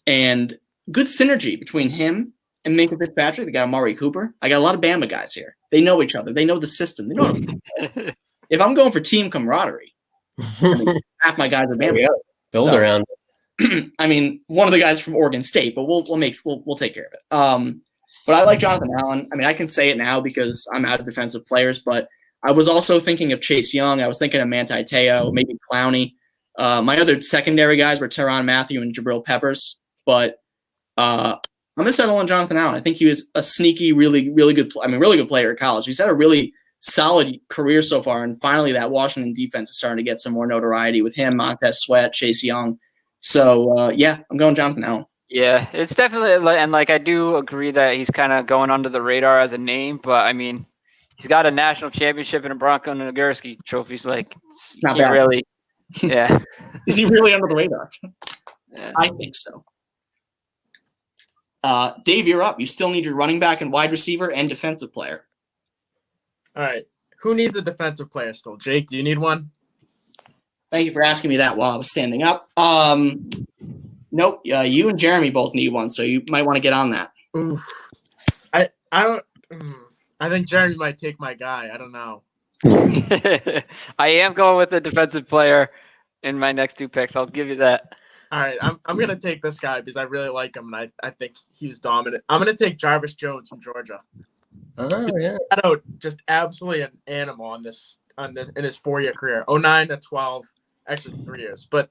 and good synergy between him and Minka Fitzpatrick. They got Amari Cooper. I got a lot of Bama guys here. They know each other. They know the system. They know if I'm going for team camaraderie, half my guys are Bama. Build around. I mean, one of the guys from Oregon State, but we'll take care of it. But I like Jonathan Allen. I mean, I can say it now because I'm out of defensive players, but I was also thinking of Chase Young. I was thinking of Manti Te'o, maybe Clowney. My other secondary guys were Tyrann Mathieu and Jabril Peppers. but I'm gonna settle on Jonathan Allen. I think he was a sneaky, really, really good. Really good player at college. He's had a really solid career so far, and finally, that Washington defense is starting to get some more notoriety with him, Montez Sweat, Chase Young. So yeah, I'm going Jonathan Allen. Yeah, it's definitely, and like I do agree that he's kind of going under the radar as a name, but I mean, he's got a national championship and a Bronco Nagurski trophies. Like, you can't really, yeah. Is he really under the radar? Yeah. I think so. Dave, you're up. You still need your running back and wide receiver and defensive player. All right. Who needs a defensive player still? Jake, do you need one? Thank you for asking me that while I was standing up. Nope. You and Jeremy both need one, so you might want to get on that. Oof. I don't. I think Jeremy might take my guy. I don't know. I am going with a defensive player in my next 2 picks. I'll give you that. All right, I'm gonna take this guy because I really like him and I think he was dominant. I'm gonna take Jarvis Jones from Georgia. Oh yeah. Just absolutely an animal on this in his 4-year career, 09 to 12, actually 3 years. But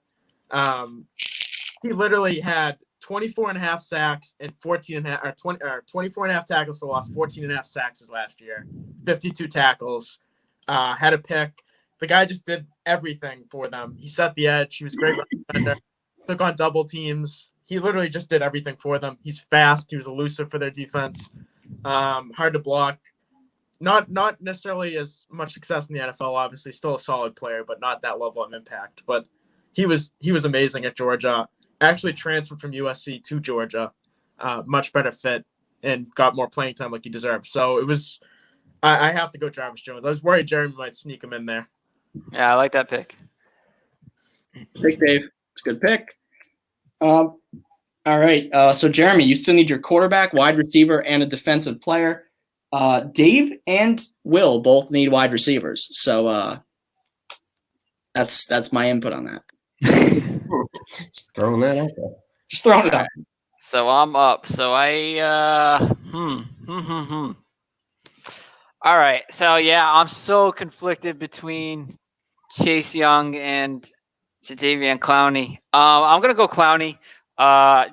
he literally had 24 and a half sacks and 14 and a half, or 24 and a half tackles for loss, 14 and a half sacks his last year, 52 tackles, had a pick. The guy just did everything for them. He set the edge. He was great defender. Took on double teams. He literally just did everything for them. He's fast. He was elusive for their defense. Hard to block. Not necessarily as much success in the NFL, obviously. Still a solid player, but not that level of impact. But he was amazing at Georgia. Actually transferred from USC to Georgia. Much better fit and got more playing time like he deserved. So it was I have to go Jarvis Jones. I was worried Jeremy might sneak him in there. Yeah, I like that pick. Pick, Dave. It's a good pick. All right. So, Jeremy, you still need your quarterback, wide receiver, and a defensive player. Dave and Will both need wide receivers. So that's my input on that. Just throwing that out there. Just throwing it out. So I'm up. So All right. So yeah, I'm so conflicted between Chase Young and Jadeveon Clowney. I'm gonna go Clowney,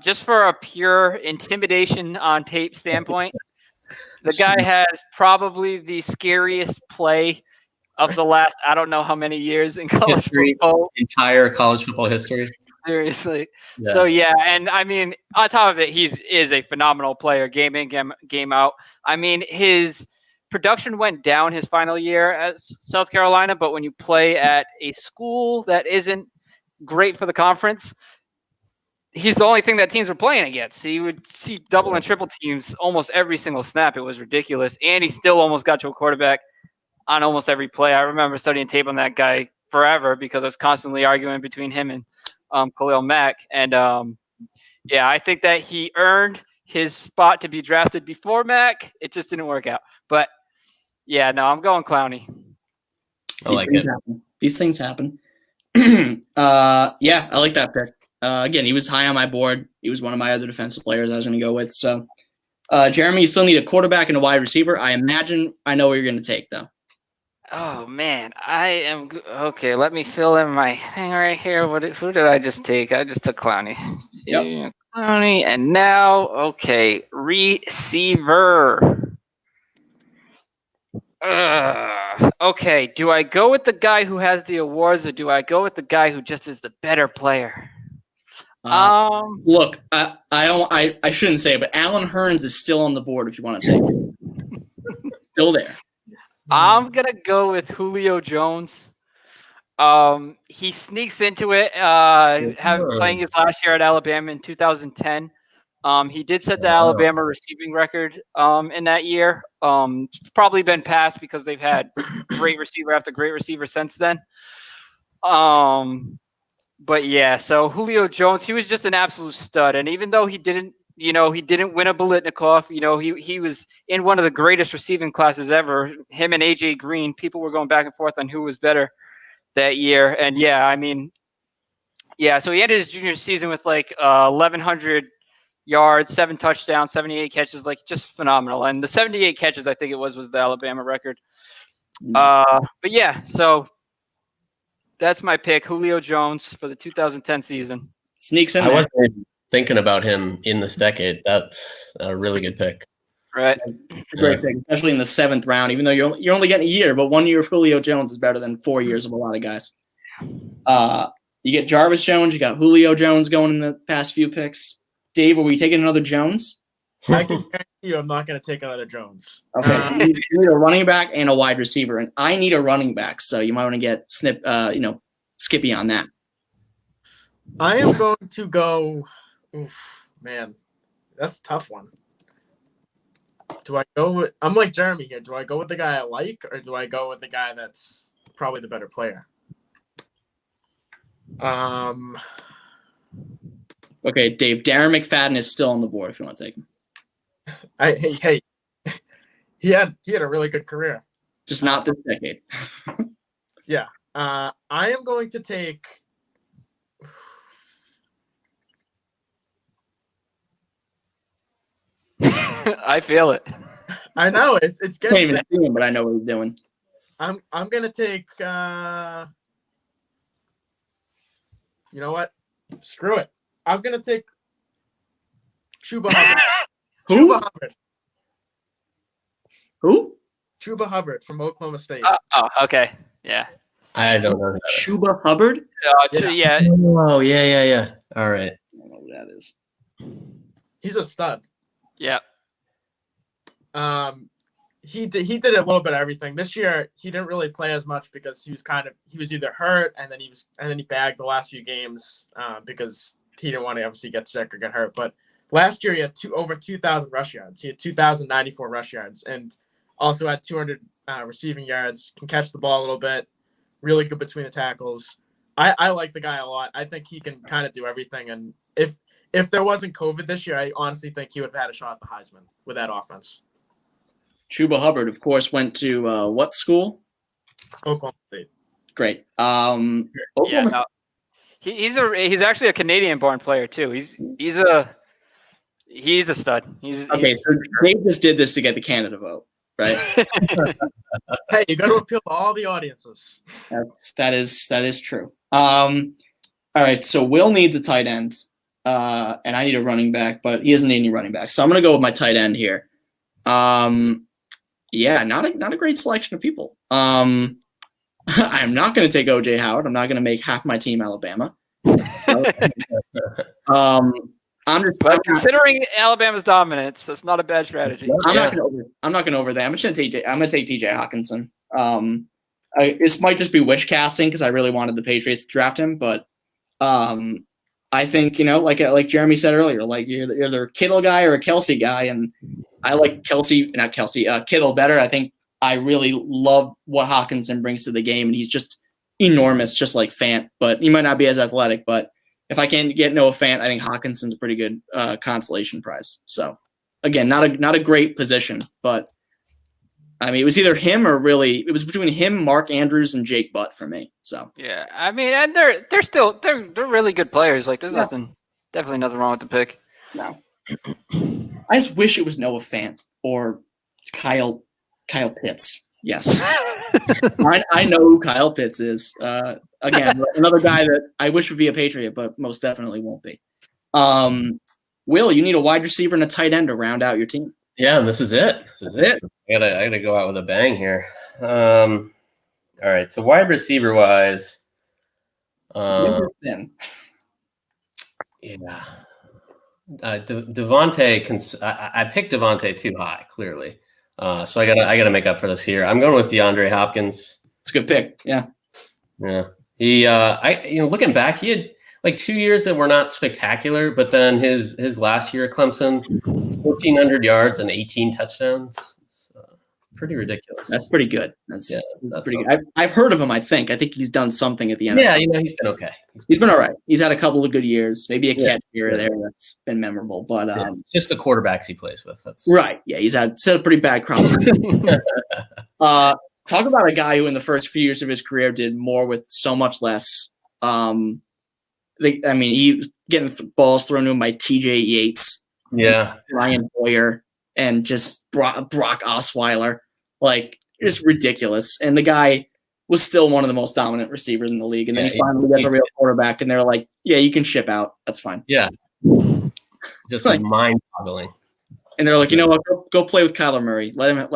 just for a pure intimidation on tape standpoint. The guy has probably the scariest play of the last I don't know how many years in college football. Entire college football history. Seriously. Yeah. So yeah, and I mean, on top of it, is a phenomenal player, game in, game out. I mean, his production went down his final year at South Carolina, but when you play at a school that isn't great for the conference, he's the only thing that teams were playing against. He would see double and triple teams almost every single snap. It was ridiculous. And he still almost got to a quarterback on almost every play. I remember studying tape on that guy forever because I was constantly arguing between him and Khalil Mack. And yeah, I think that he earned his spot to be drafted before Mack. It just didn't work out. But yeah, no, I'm going Clowney. I like it. These things happen. Yeah, I like that pick. Again, he was high on my board. He was one of my other defensive players I was going to go with. So, Jeremy, you still need a quarterback and a wide receiver. I imagine I know what you're going to take, though. Oh, man. Okay, let me fill in my thing right here. Who did I just take? I just took Clowney. Yep. Clowney, and now, okay, receiver. Okay, do I go with the guy who has the awards or do I go with the guy who just is the better player? Look, I shouldn't say it, but Alan Hearns is still on the board if you want to take it. Still there. I'm gonna go with Julio Jones. He sneaks into it, playing his last year at Alabama in 2010. He did set the Alabama receiving record in that year. It's probably been passed because they've had great receiver after great receiver since then. But yeah, so Julio Jones, he was just an absolute stud. And even though he didn't win a Biletnikoff, he was in one of the greatest receiving classes ever. Him and AJ Green, people were going back and forth on who was better that year. And yeah, I mean, yeah, so he ended his junior season with like 1,100 yards, 7 touchdowns, 78 catches, like just phenomenal. And the 78 catches, I think it was the Alabama record. But yeah, so that's my pick, Julio Jones for the 2010 season. Sneaks in there. thinking about him in this decade. That's a really good pick. Right. Great pick, especially in the 7th round. Even though you're only getting a year, but 1 year of Julio Jones is better than 4 years of a lot of guys. You get Jarvis Jones, you got Julio Jones going in the past few picks. Dave, are we taking another Jones? I can guarantee you I'm not going to take another Jones. Okay, you need a running back and a wide receiver, and I need a running back, so you might want to get Skippy on that. I am going to go. Oof, man, that's a tough one. Do I go with? I'm like Jeremy here. Do I go with the guy I like, or do I go with the guy that's probably the better player? Okay, Dave. Darren McFadden is still on the board if you want to take him. Hey, he had a really good career. Just not this decade. Yeah. I am going to take. I feel it. I know it's I can't getting. even see him, but I know what he's doing. I'm gonna take. You know what? Screw it. I'm gonna take Chuba Hubbard. Who? Chuba Hubbard. Who? Chuba Hubbard from Oklahoma State. Okay. Yeah. I don't know. Chuba Hubbard? Yeah. Oh, yeah. All right. I don't know who that is. He's a stud. Yeah. He did a little bit of everything. This year he didn't really play as much because he was either hurt and then he bagged the last few games because he didn't want to obviously get sick or get hurt. But last year he had over 2,000 rush yards. He had 2,094 rush yards and also had 200 receiving yards. Can catch the ball a little bit. Really good between the tackles. I like the guy a lot. I think he can kind of do everything. And if there wasn't COVID this year, I honestly think he would have had a shot at the Heisman with that offense. Chuba Hubbard, of course, went to what school? Oklahoma State. Great. Yeah. He's actually a Canadian-born player too. He's a stud. Okay, so Dave just did this to get the Canada vote, right? Hey, you got to appeal to all the audiences. That is true. All right, so Will needs a tight end, and I need a running back, but he doesn't need any running back. So I'm gonna go with my tight end here. Yeah, not a great selection of people. I'm not going to take OJ Howard. I'm not going to make half my team Alabama. But considering Alabama's dominance, that's not a bad strategy. I'm not going to over that. I'm going to take TJ Hawkinson. This might just be wish casting because I really wanted the Patriots to draft him, but I think like Jeremy said earlier, like you're either a Kittle guy or a Kelsey guy, and I like Kittle better. I think I really love what Hawkinson brings to the game, and he's just enormous, just like Fant. But he might not be as athletic. But if I can get Noah Fant, I think Hawkinson's a pretty good consolation prize. So again, not a great position, but I mean, it was either him or it was between him, Mark Andrews, and Jake Butt for me. So yeah, I mean, and they're really good players. Like there's definitely nothing wrong with the pick. No. I just wish it was Noah Fant or Kyle Pitts. Yes. I know who Kyle Pitts is. Again, another guy that I wish would be a Patriot, but most definitely won't be. Will, you need a wide receiver and a tight end to round out your team. Yeah, this is it. I gotta go out with a bang here. All right, so wide receiver wise, yeah. Devontae, I picked Devontae too high, clearly. So I gotta make up for this here. I'm going with DeAndre Hopkins. It's a good pick. Yeah. Yeah. He looking back, he had like 2 years that were not spectacular, but then his last year at Clemson, 1,400 yards and 18 touchdowns. Pretty ridiculous. That's pretty good. That's pretty good. I've heard of him. I think he's done something at the end. Yeah, he's been okay. He's been all right. He's had a couple of good years, maybe a catch here or there that's been memorable. But just the quarterbacks he plays with. That's right. Yeah, he's had a pretty bad crop. Talk about a guy who in the first few years of his career did more with so much less. He getting balls thrown to him by T.J. Yates, Ryan Boyer, and just Brock Osweiler. Like, it's ridiculous. And the guy was still one of the most dominant receivers in the league. And then he finally gets a real quarterback, and they're like, yeah, you can ship out. That's fine. Yeah. just Like- mind-boggling. And they're like, you know what? Go play with Kyler Murray. Let him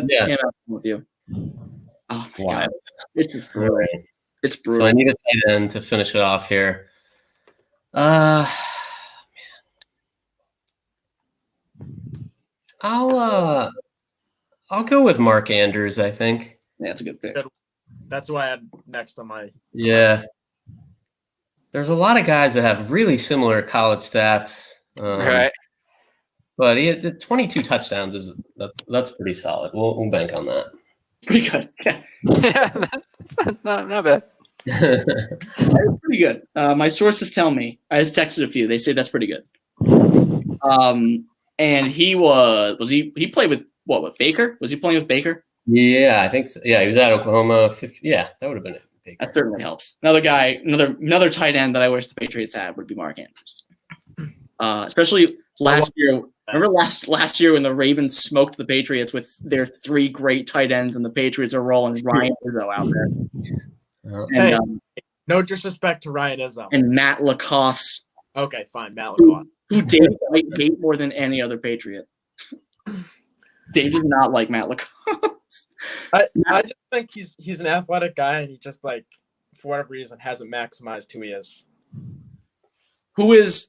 Yeah. him have fun with you. Oh my Wow. god, it's just All brutal. right. It's So brutal. I need a tight end to finish it off here. I'll go with Mark Andrews, I think. Yeah, that's a good pick. That's who I had next on my. Yeah. There's a lot of guys that have really similar college stats. Right. But he had the 22 touchdowns that's pretty solid. We'll bank on that. Pretty good. Yeah, Yeah, that's not bad. that's pretty good. My sources tell me. I just texted a few. They say that's pretty good. And he played with what? With Baker? Was he playing with Baker? Yeah, I think so. Yeah, he was at Oklahoma. Yeah, that would have been it. That certainly helps. Another guy, another tight end that I wish the Patriots had would be Mark Andrews. Especially last year. Remember last year when the Ravens smoked the Patriots with their 3 great tight ends, and the Patriots are rolling Ryan Izzo out there. And, Hey, no disrespect to Ryan Izzo. and Matt Lacoste, Okay, fine, Matt Lacoste. who Dave might hate more than any other Patriot. Dave does not like Matt Lacoste. I just think he's an athletic guy, and he just for whatever reason hasn't maximized who he is. Who is?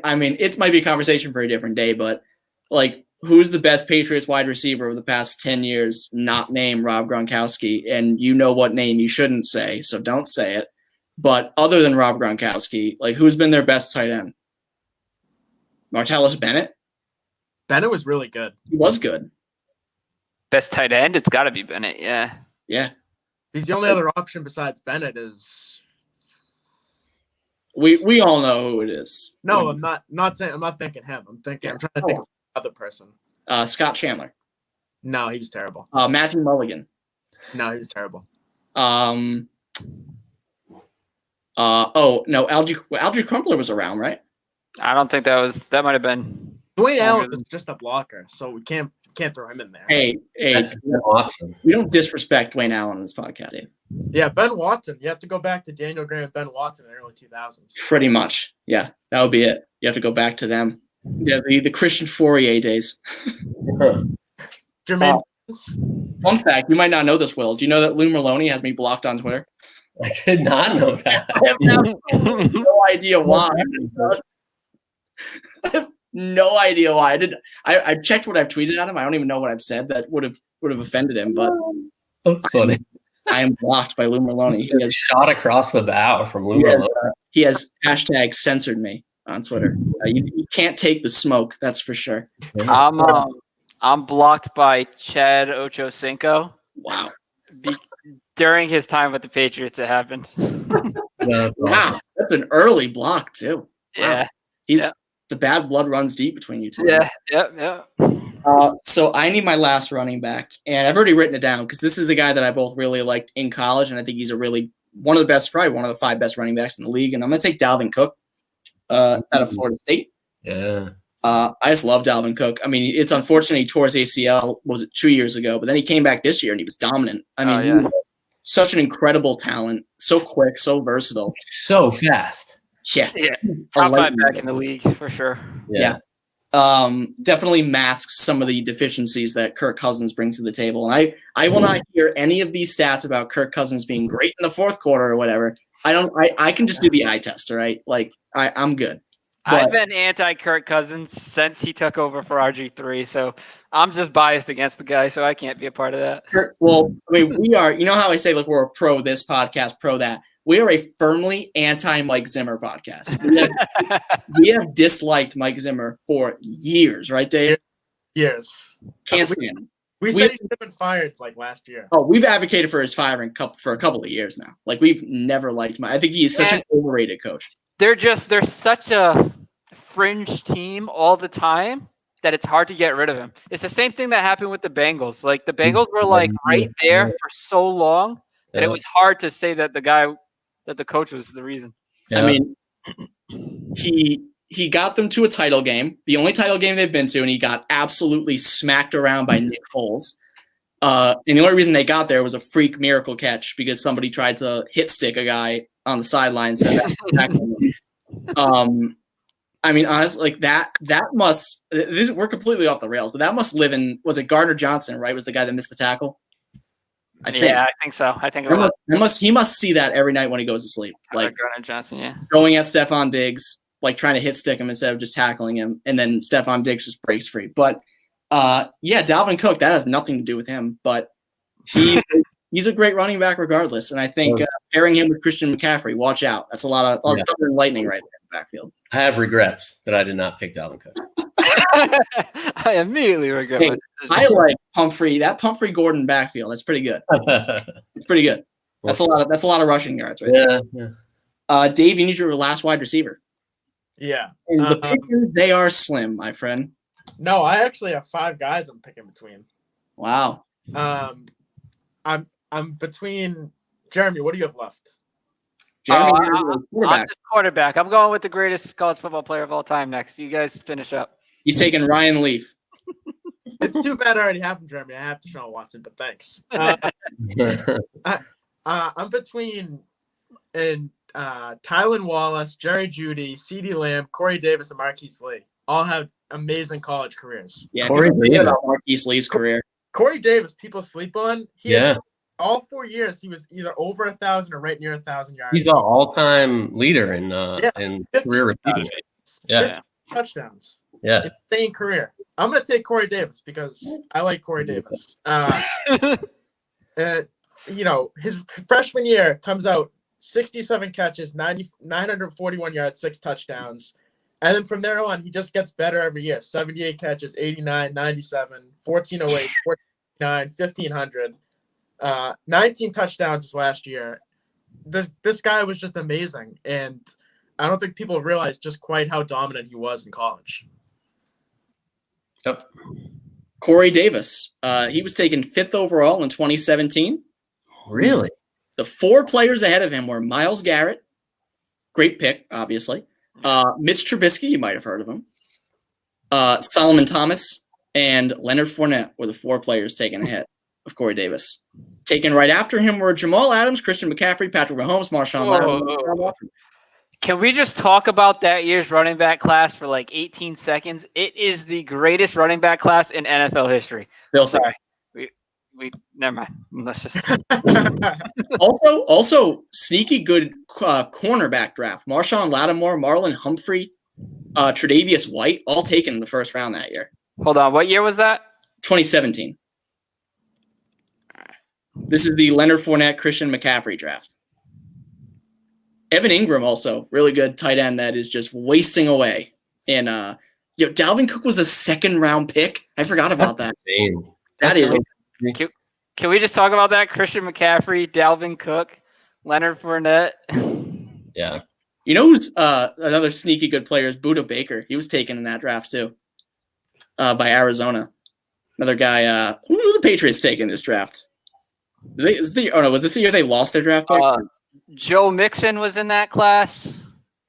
I mean, it might be a conversation for a different day, but who's the best Patriots wide receiver over the past 10 years? Not named Rob Gronkowski, and you know what name you shouldn't say, so don't say it. But other than Rob Gronkowski, who's been their best tight end? Martellus Bennett. Bennett was really good. He was good. Best tight end, it's got to be Bennett. Yeah. Yeah. He's the only other option besides Bennett is. We all know who it is. No, I'm not saying. I'm not thinking him. I'm trying to think of another person. Scott Chandler. No, he was terrible. Matthew Mulligan. No, he was terrible. Algie Crumpler was around, right? I don't think that might have been. Dwayne Allen was just a blocker, so we can't throw him in there. Hey, Awesome. we don't disrespect Dwayne Allen on this podcast, Dave. Yeah, Ben Watson. You have to go back to Daniel Graham, Ben Watson in the early 2000s. Pretty much. Yeah, that would be it. You have to go back to them. Yeah, the Christian Fourier days. Jermaine. Fun fact, you might not know this, Will. Do you know that Lou Merlone has me blocked on Twitter? I did not know that. I have no idea why. I have no idea why. I checked what I've tweeted at him. I don't even know what I've said that would have offended him, but That's funny. I am blocked by Lou Merlone. He has shot across the bow from Lou Merlone. He has hashtag censored me on Twitter. You can't take the smoke, that's for sure. I'm blocked by Chad Ochocinco. Wow. During his time with the Patriots, it happened. Wow, that's an early block too. Yeah. Wow. The bad blood runs deep between you two. Yeah. So I need my last running back, and I've already written it down because this is the guy that I both really liked in college, and I think he's one of the best, probably one of the 5 best running backs in the league. And I'm going to take Dalvin Cook out of Florida State. Yeah. I just love Dalvin Cook. I mean, it's unfortunate he tore his ACL, was it 2 years ago, but then he came back this year and he was dominant. I mean, he was such an incredible talent, so quick, so versatile. So fast. Yeah. Top 5 back in the league for sure. Yeah. Definitely masks some of the deficiencies that Kirk Cousins brings to the table. And I will not hear any of these stats about Kirk Cousins being great in the 4th quarter or whatever. I can just do the eye test, all right? I'm good. But I've been anti-Kirk Cousins since he took over for RG3, so I'm just biased against the guy, so I can't be a part of that. Well, I mean, we are, you know how I say, we're a pro this podcast, pro that. We are a firmly anti-Mike Zimmer podcast. We have disliked Mike Zimmer for years, right, Dave? Years. Can't stand him. We said he should have been fired last year. Oh, we've advocated for his firing for a couple of years now. We've never liked Mike. I think he's such an overrated coach. They're such a fringe team all the time that it's hard to get rid of him. It's the same thing that happened with the Bengals. The Bengals were right there for so long that it was hard to say that the coach was the reason. Yeah. I mean, he got them to a title game, the only title game they've been to, and he got absolutely smacked around by Nick Foles. And the only reason they got there was a freak miracle catch because somebody tried to hit stick a guy on the sideline. So I mean, honestly, like that must. We're completely off the rails, but that must live in. Was it Gardner Johnson? Right, was the guy that missed the tackle. I think so. I think it was. He must see that every night when he goes to sleep. Like Gardner Johnson, yeah. Going at Stephon Diggs, like trying to hit stick him instead of just tackling him, and then Stephon Diggs just breaks free. But Dalvin Cook, that has nothing to do with him, but he's a great running back regardless. And I think pairing him with Christian McCaffrey, watch out. That's a lot of thunder and lightning right there in the backfield. I have regrets that I did not pick Dalvin Cook. I immediately regret my decision. I like Pumphrey. That Pumphrey Gordon backfield. That's pretty good. It's pretty good. That's a lot of rushing yards right there. Yeah. Dave, you need your last wide receiver. Yeah. And the pickers, they are slim, my friend. No, I actually have 5 guys I'm picking between. Wow. I'm between Jeremy. What do you have left? Jeremy, I'm just quarterback. I'm going with the greatest college football player of all time next. You guys finish up. He's taking Ryan Leaf. It's too bad I already have him, Jeremy. I have Deshaun Watson, but thanks. I'm between Tylan Wallace, Jerry Jeudy, CeeDee Lamb, Corey Davis, and Marquise Lee. All have amazing college careers. Yeah, Marquise Lee's career. Corey Davis, people sleep on. All 4 years, he was either over 1,000 or right near 1,000 yards. He's the all-time leader in career receiving. Yeah, touchdowns. Yeah, insane career. I'm gonna take Corey Davis because I like Corey Davis. His freshman year comes out 67 catches, 941 yards, 6 touchdowns. And then from there on, he just gets better every year. 78 catches, 89, 97, 1408, 49, 1500. 19 touchdowns this last year. This guy was just amazing, and I don't think people realize just quite how dominant he was in college. Yep. Corey Davis. He was taken 5th overall in 2017. Really? The 4 players ahead of him were Myles Garrett, great pick, obviously. Mitch Trubisky, you might have heard of him. Solomon Thomas and Leonard Fournette were the 4 players taken ahead of Corey Davis. Taken right after him were Jamal Adams, Christian McCaffrey, Patrick Mahomes, Marshawn Lattimore. Can we just talk about that year's running back class for like 18 seconds? It is the greatest running back class in NFL history. Sorry. We never mind. Let's just also sneaky good cornerback draft. Marshawn Lattimore, Marlon Humphrey, Tre'Davious White, all taken in the first round that year. Hold on, what year was that? 2017. This is the Leonard Fournette, Christian McCaffrey draft. Evan Ingram also really good tight end that is just wasting away. And Dalvin Cook was a 2nd round pick. I forgot about that. That is. Can we just talk about that? Christian McCaffrey, Dalvin Cook, Leonard Fournette. Yeah. You know who's another sneaky good player is Budda Baker. He was taken in that draft too, by Arizona. Another guy. Who were the Patriots taking this draft? Was this the year they lost their draft pick? Joe Mixon was in that class.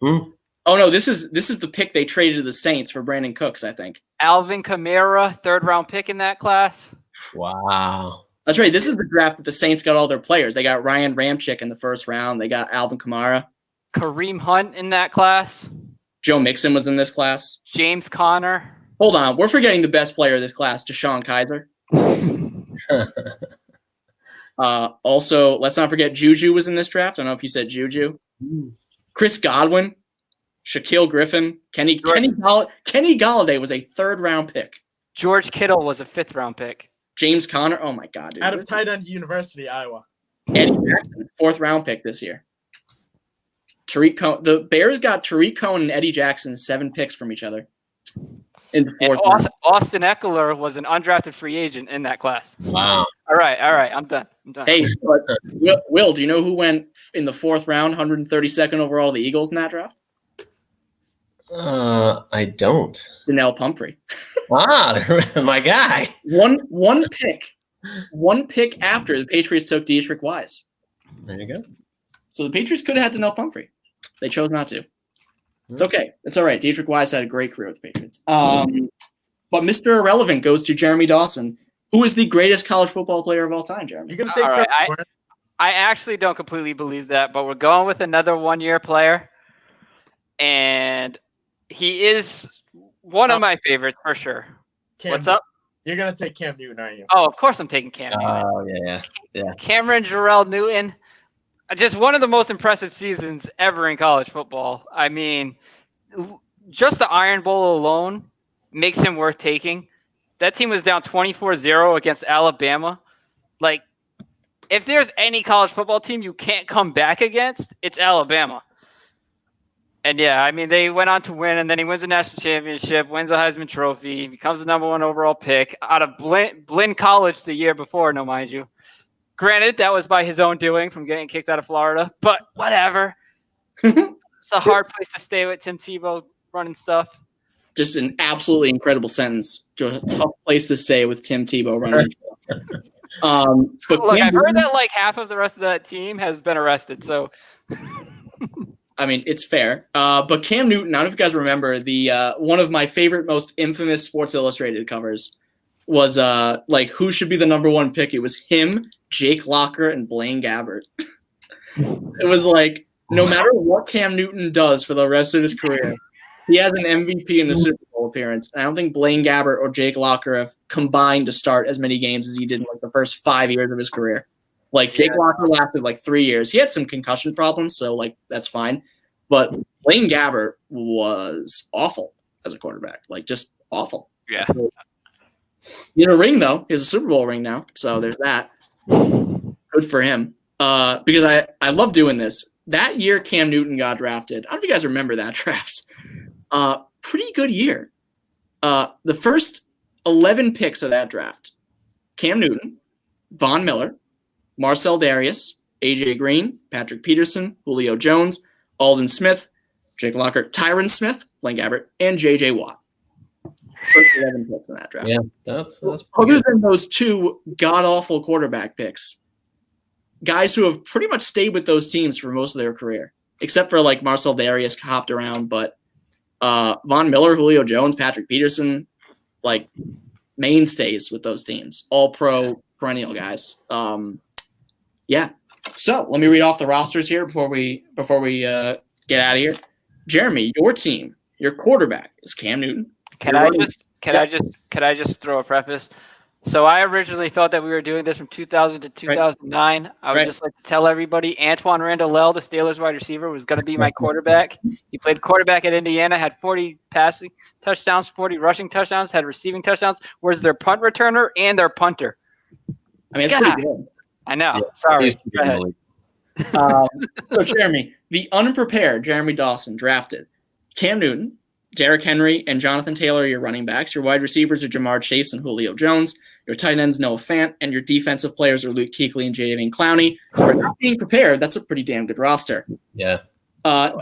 Oh no, this is the pick they traded to the Saints for Brandon Cooks, I think. Alvin Kamara, 3rd round pick in that class. Wow. That's right. This is the draft that the Saints got all their players. They got Ryan Ramczyk in the 1st round. They got Alvin Kamara. Kareem Hunt in that class. Joe Mixon was in this class. James Conner. Hold on. We're forgetting the best player of this class, Deshaun Kaiser. Also, let's not forget Juju was in this draft. I don't know if you said Juju. Chris Godwin, Shaquille Griffin, Kenny Galladay was a 3rd round pick. George Kittle was a 5th round pick. James Conner, oh my God, dude. Out of tight end University, Iowa. Eddie Jackson, 4th round pick this year. The Bears got Tariq Cohen and Eddie Jackson 7 picks from each other. And Austin Eckler was an undrafted free agent in that class. Wow. All right. I'm done. Hey, but Will, do you know who went in the 4th round, 132nd overall, the Eagles in that draft? I don't. Donnell Pumphrey. My guy. One pick after the Patriots took Dietrich Wise. There you go. So the Patriots could have had Donnell Pumphrey. They chose not to. It's okay. It's all right. Dietrich Wise had a great career with the Patriots. But Mr. Irrelevant goes to Jeremy Dawson, who is the greatest college football player of all time, Jeremy. You can take I actually don't completely believe that, but we're going with another 1-year player. And He is one of my favorites for sure. Cam, What's up? You're gonna take Cam Newton, aren't you? Oh, of course I'm taking Cam Newton. Oh yeah. Cameron Jarrell Newton, just one of the most impressive seasons ever in college football. I mean, just the Iron Bowl alone makes him worth taking. That team was down 24-0 against Alabama. Like, if there's any college football team you can't come back against, it's Alabama. And yeah, I mean, they went on to win, and then he wins the national championship, wins the Heisman Trophy, becomes the #1 overall pick out of Blinn College the year before, no mind you. Granted, that was by his own doing from getting kicked out of Florida, but whatever. It's a hard place to stay with Tim Tebow running stuff. Just an absolutely incredible sentence. Just a tough place to stay with Tim Tebow running. But Look, I've heard that like half of the rest of that team has been arrested, so I mean, it's fair. But Cam Newton, I don't know if you guys remember, the one of my favorite, most infamous Sports Illustrated covers was like who should be the #1 pick. It was him, Jake Locker, and Blaine Gabbert. It was like no matter what Cam Newton does for the rest of his career, he has an MVP in the Super Bowl appearance. I don't think Blaine Gabbert or Jake Locker have combined to start as many games as he did in like the first 5 years of his career. Like Jake Locker lasted like 3 years. He had some concussion problems, so like that's fine. But Blaine Gabbert was awful as a quarterback, like just awful. yeah. He had a ring though. He has a Super Bowl ring now, so there's that. Good for him. Because I love doing this. That year Cam Newton got drafted. I don't know if you guys remember that draft. Pretty good year. The first 11 picks of that draft: Cam Newton, Von Miller, Marcel Darius, AJ Green, Patrick Peterson, Julio Jones, Aldon Smith, Jake Locker, Tyron Smith, Blaine Gabbert, and J.J. Watt. First 11 picks in that draft. Yeah, that's Other good. than those two god-awful quarterback picks, guys who have pretty much stayed with those teams for most of their career, except for like Marcel Darius hopped around, but Von Miller, Julio Jones, Patrick Peterson, like mainstays with those teams, all pro perennial guys. Yeah. So let me read off the rosters here before we get out of here. Jeremy, your team, your quarterback is Cam Newton. Can I just throw a preface? So I originally thought that we were doing this from 2000 to 2009. I would just like to tell everybody Antoine Randall, the Steelers wide receiver, was going to be my quarterback. He played quarterback at Indiana, had 40 passing touchdowns, 40 rushing touchdowns, had receiving touchdowns. Where's their punt returner and their punter? I mean, it's pretty good. I know. Yeah. Sorry. Go ahead. So, Jeremy, the unprepared Jeremy Dawson drafted Cam Newton, Derrick Henry, and Jonathan Taylor are your running backs. Your wide receivers are Jamar Chase and Julio Jones. Your tight ends, Noah Fant, and your defensive players are Luke Kuechly and Jadeveon Clowney. For not being prepared, that's a pretty damn good roster. Yeah.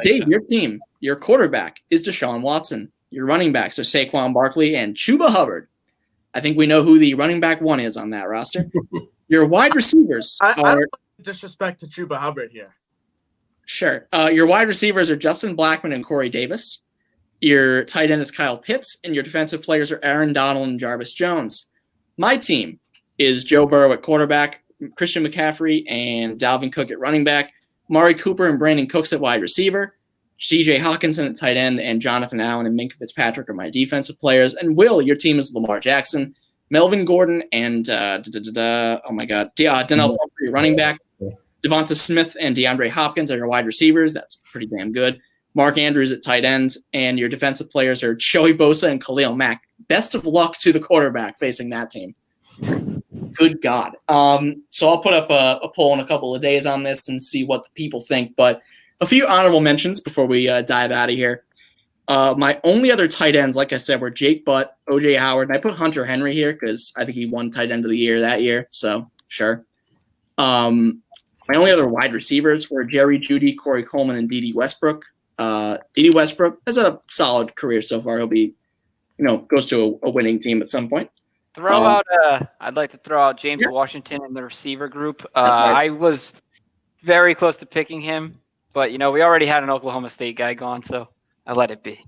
Dave, your team, your quarterback is Deshaun Watson. Your running backs are Saquon Barkley and Chuba Hubbard. I think we know who the running back one is on that roster. Your wide receivers I are don't disrespect to Chuba Hubbard here. Sure. Your wide receivers are Justin Blackman and Corey Davis. Your tight end is Kyle Pitts, and your defensive players are Aaron Donald and Jarvis Jones. My team is Joe Burrow at quarterback, Christian McCaffrey and Dalvin Cook at running back, Mari Cooper and Brandon Cooks at wide receiver, C.J. Hawkinson at tight end, and Jonathan Allen and Minkah Fitzpatrick are my defensive players. And Will, your team is Lamar Jackson, Melvin Gordon, and Donnell Pumphrey, running back. Devonta Smith and DeAndre Hopkins are your wide receivers. That's pretty damn good. Mark Andrews at tight end, and your defensive players are Joey Bosa and Khalil Mack. Best of luck to the quarterback facing that team. Good God. So I'll put up a poll in a couple of days on this and see what the people think. But a few honorable mentions before we dive out of here. My only other tight ends, like I said, were Jake Butt, O.J. Howard, and I put Hunter Henry here because I think he won tight end of the year that year. So sure. My only other wide receivers were Jerry Jeudy, Corey Coleman, and Dede Westbrook. Dede Westbrook has a solid career so far. He'll be, goes to a winning team at some point. I'd like to throw out James Washington in the receiver group. I was very close to picking him, but we already had an Oklahoma State guy gone, so I let it be.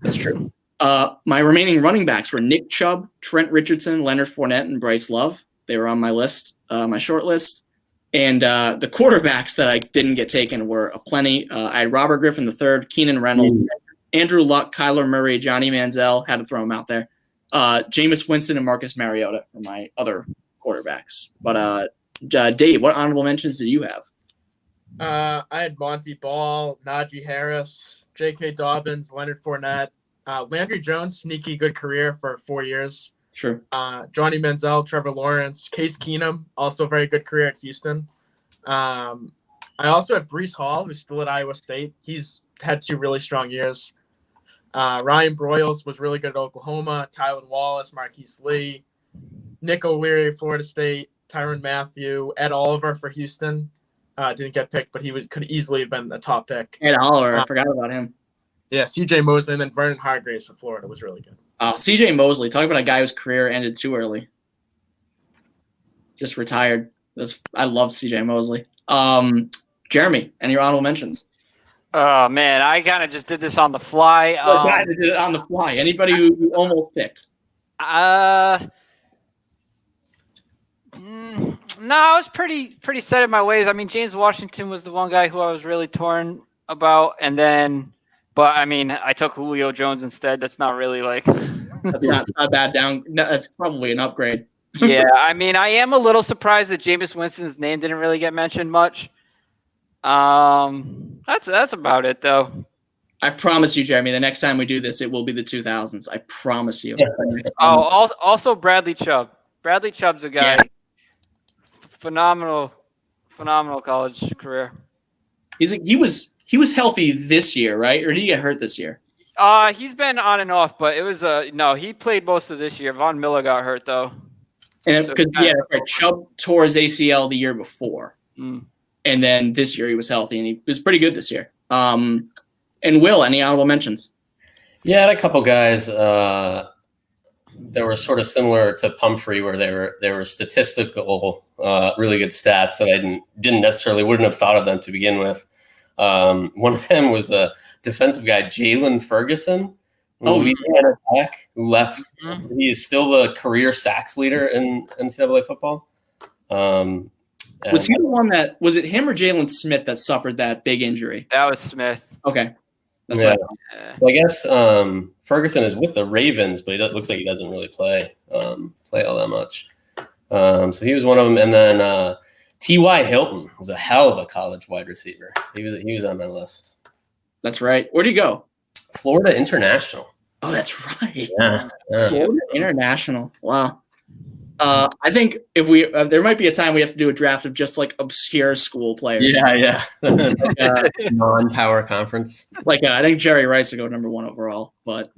That's true. My remaining running backs were Nick Chubb, Trent Richardson, Leonard Fournette, and Bryce Love. They were on my list, my short list. And the quarterbacks that I didn't get taken were aplenty. I had Robert Griffin III, Keenan Reynolds, Andrew Luck, Kyler Murray, Johnny Manziel, had to throw him out there. Jameis Winston and Marcus Mariota are my other quarterbacks. But Dave, what honorable mentions do you have? I had Monty Ball, Najee Harris, J.K. Dobbins, Leonard Fournette, Landry Jones, sneaky good career for 4 years. Sure. Johnny Manziel, Trevor Lawrence, Case Keenum, also very good career at Houston. I also had Breece Hall, who's still at Iowa State. He's had 2 really strong years. Ryan Broyles was really good at Oklahoma. Tylan Wallace, Marquise Lee, Nick O'Leary, Florida State, Tyrann Mathieu, Ed Oliver for Houston. Didn't get picked, but could easily have been a top pick. Ed Oliver, I forgot about him. Yeah, C.J. Mosley, and then Vernon Hargreaves for Florida was really good. C.J. Mosley, talk about a guy whose career ended too early. Just retired. I love C.J. Mosley. Jeremy, any honorable mentions? Oh, man, I kind of just did this on the fly. The guy that did it on the fly. Anybody who you almost picked? No, I was pretty set in my ways. I mean, James Washington was the one guy who I was really torn about, but I mean, I took Julio Jones instead. That's not really like That's not bad down. No, that's probably an upgrade. Yeah, I mean, I am a little surprised that Jameis Winston's name didn't really get mentioned much. That's about it though. I promise you, Jeremy, the next time we do this, it will be the 2000s. I promise you. Oh, also Bradley Chubb. Bradley Chubb's a guy. Yeah. Phenomenal college career. He was healthy this year, right? Or did he get hurt this year? He's been on and off, but it was no. He played most of this year. Von Miller got hurt though. And right. Chubb tore his ACL the year before, and then this year he was healthy and he was pretty good this year. And Will, any honorable mentions? Yeah, I had a couple guys that were sort of similar to Pumphrey, where they were statistical, really good stats that I wouldn't have thought of them to begin with. One of them was a defensive guy, Jalen Ferguson, Louisiana Tech, who left. Mm-hmm. He is still the career sacks leader in NCAA football. Was he the one was it him or Jalen Smith that suffered that big injury? That was Smith. Okay. That's yeah. right. Well, I guess Ferguson is with the Ravens, but it looks like he doesn't really play all that much. So he was one of them. And then T.Y. Hilton was a hell of a college wide receiver. He was on my list. That's right. Where'd he go? Florida International. Oh, that's right. Yeah. Florida International. Wow. I think if there might be a time we have to do a draft of just like obscure school players. Yeah. Non-power conference. I think Jerry Rice would go number 1 overall, but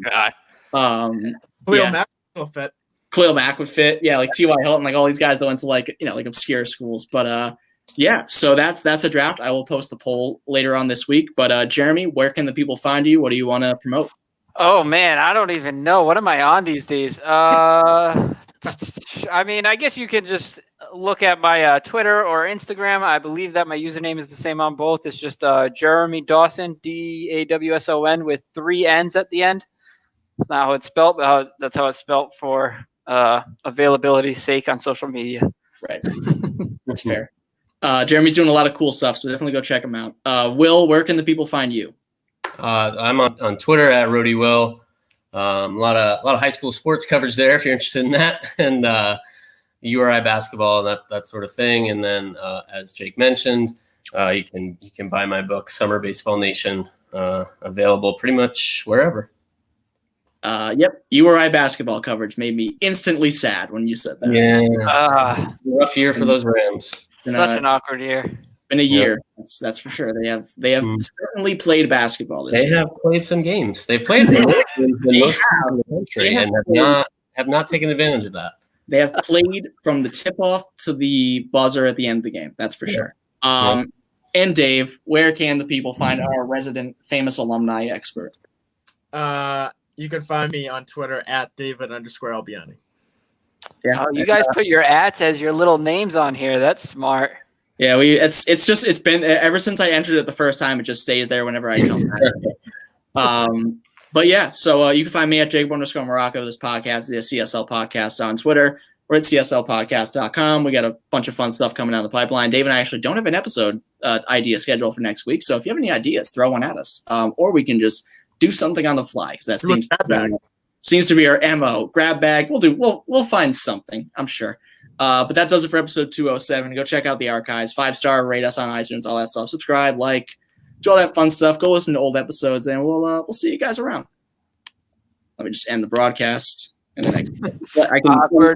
Khalil Mack will fit. Khalil Mack would fit. Yeah, like T.Y. Hilton, like all these guys that went to like obscure schools. But yeah, so that's the draft. I will post the poll later on this week. But Jeremy, where can the people find you? What do you want to promote? Oh man, I don't even know. What am I on these days? I mean, I guess you can just look at my Twitter or Instagram. I believe that my username is the same on both. It's just Jeremy Dawson, Dawson, with 3 N's at the end. It's not how it's spelled, but that's how it's spelled for availability's sake on social media. Right. That's fair. Jeremy's doing a lot of cool stuff, so definitely go check him out. Will, where can the people find you? I'm on Twitter at RodyWill. A lot of high school sports coverage there if you're interested in that, and URI basketball and that sort of thing. And then as Jake mentioned, you can buy my book Summer Baseball Nation, available pretty much wherever. Yep, URI basketball coverage made me instantly sad when you said that. Yeah, rough year for those Rams. Such an awkward year. It's been a year. Yep. That's for sure. They have certainly played basketball this year. They have played some games. They've played in most of the country and have not taken advantage of that. They have played from the tip-off to the buzzer at the end of the game. That's for sure. And Dave, where can the people find our resident famous alumni expert? You can find me on Twitter at David_Albiani. Yeah. Oh, you guys put your ats as your little names on here. That's smart. Yeah, it's been ever since I entered it the first time. It just stays there whenever I come back. But yeah, so you can find me at Jacob_Morocco. This podcast is a CSL podcast on Twitter. We're at CSLpodcast.com. We got a bunch of fun stuff coming down the pipeline. Dave and I actually don't have an episode idea scheduled for next week. So if you have any ideas, throw one at us. Or we can just do something on the fly because that Do a seems grab bag. seems to be our MO. Grab bag. We'll find something, I'm sure. But that does it for episode 207. Go check out the archives. 5-star, rate us on iTunes, all that stuff. Subscribe, like, do all that fun stuff. Go listen to old episodes, and we'll see you guys around. Let me just end the broadcast. And then I can Awkward.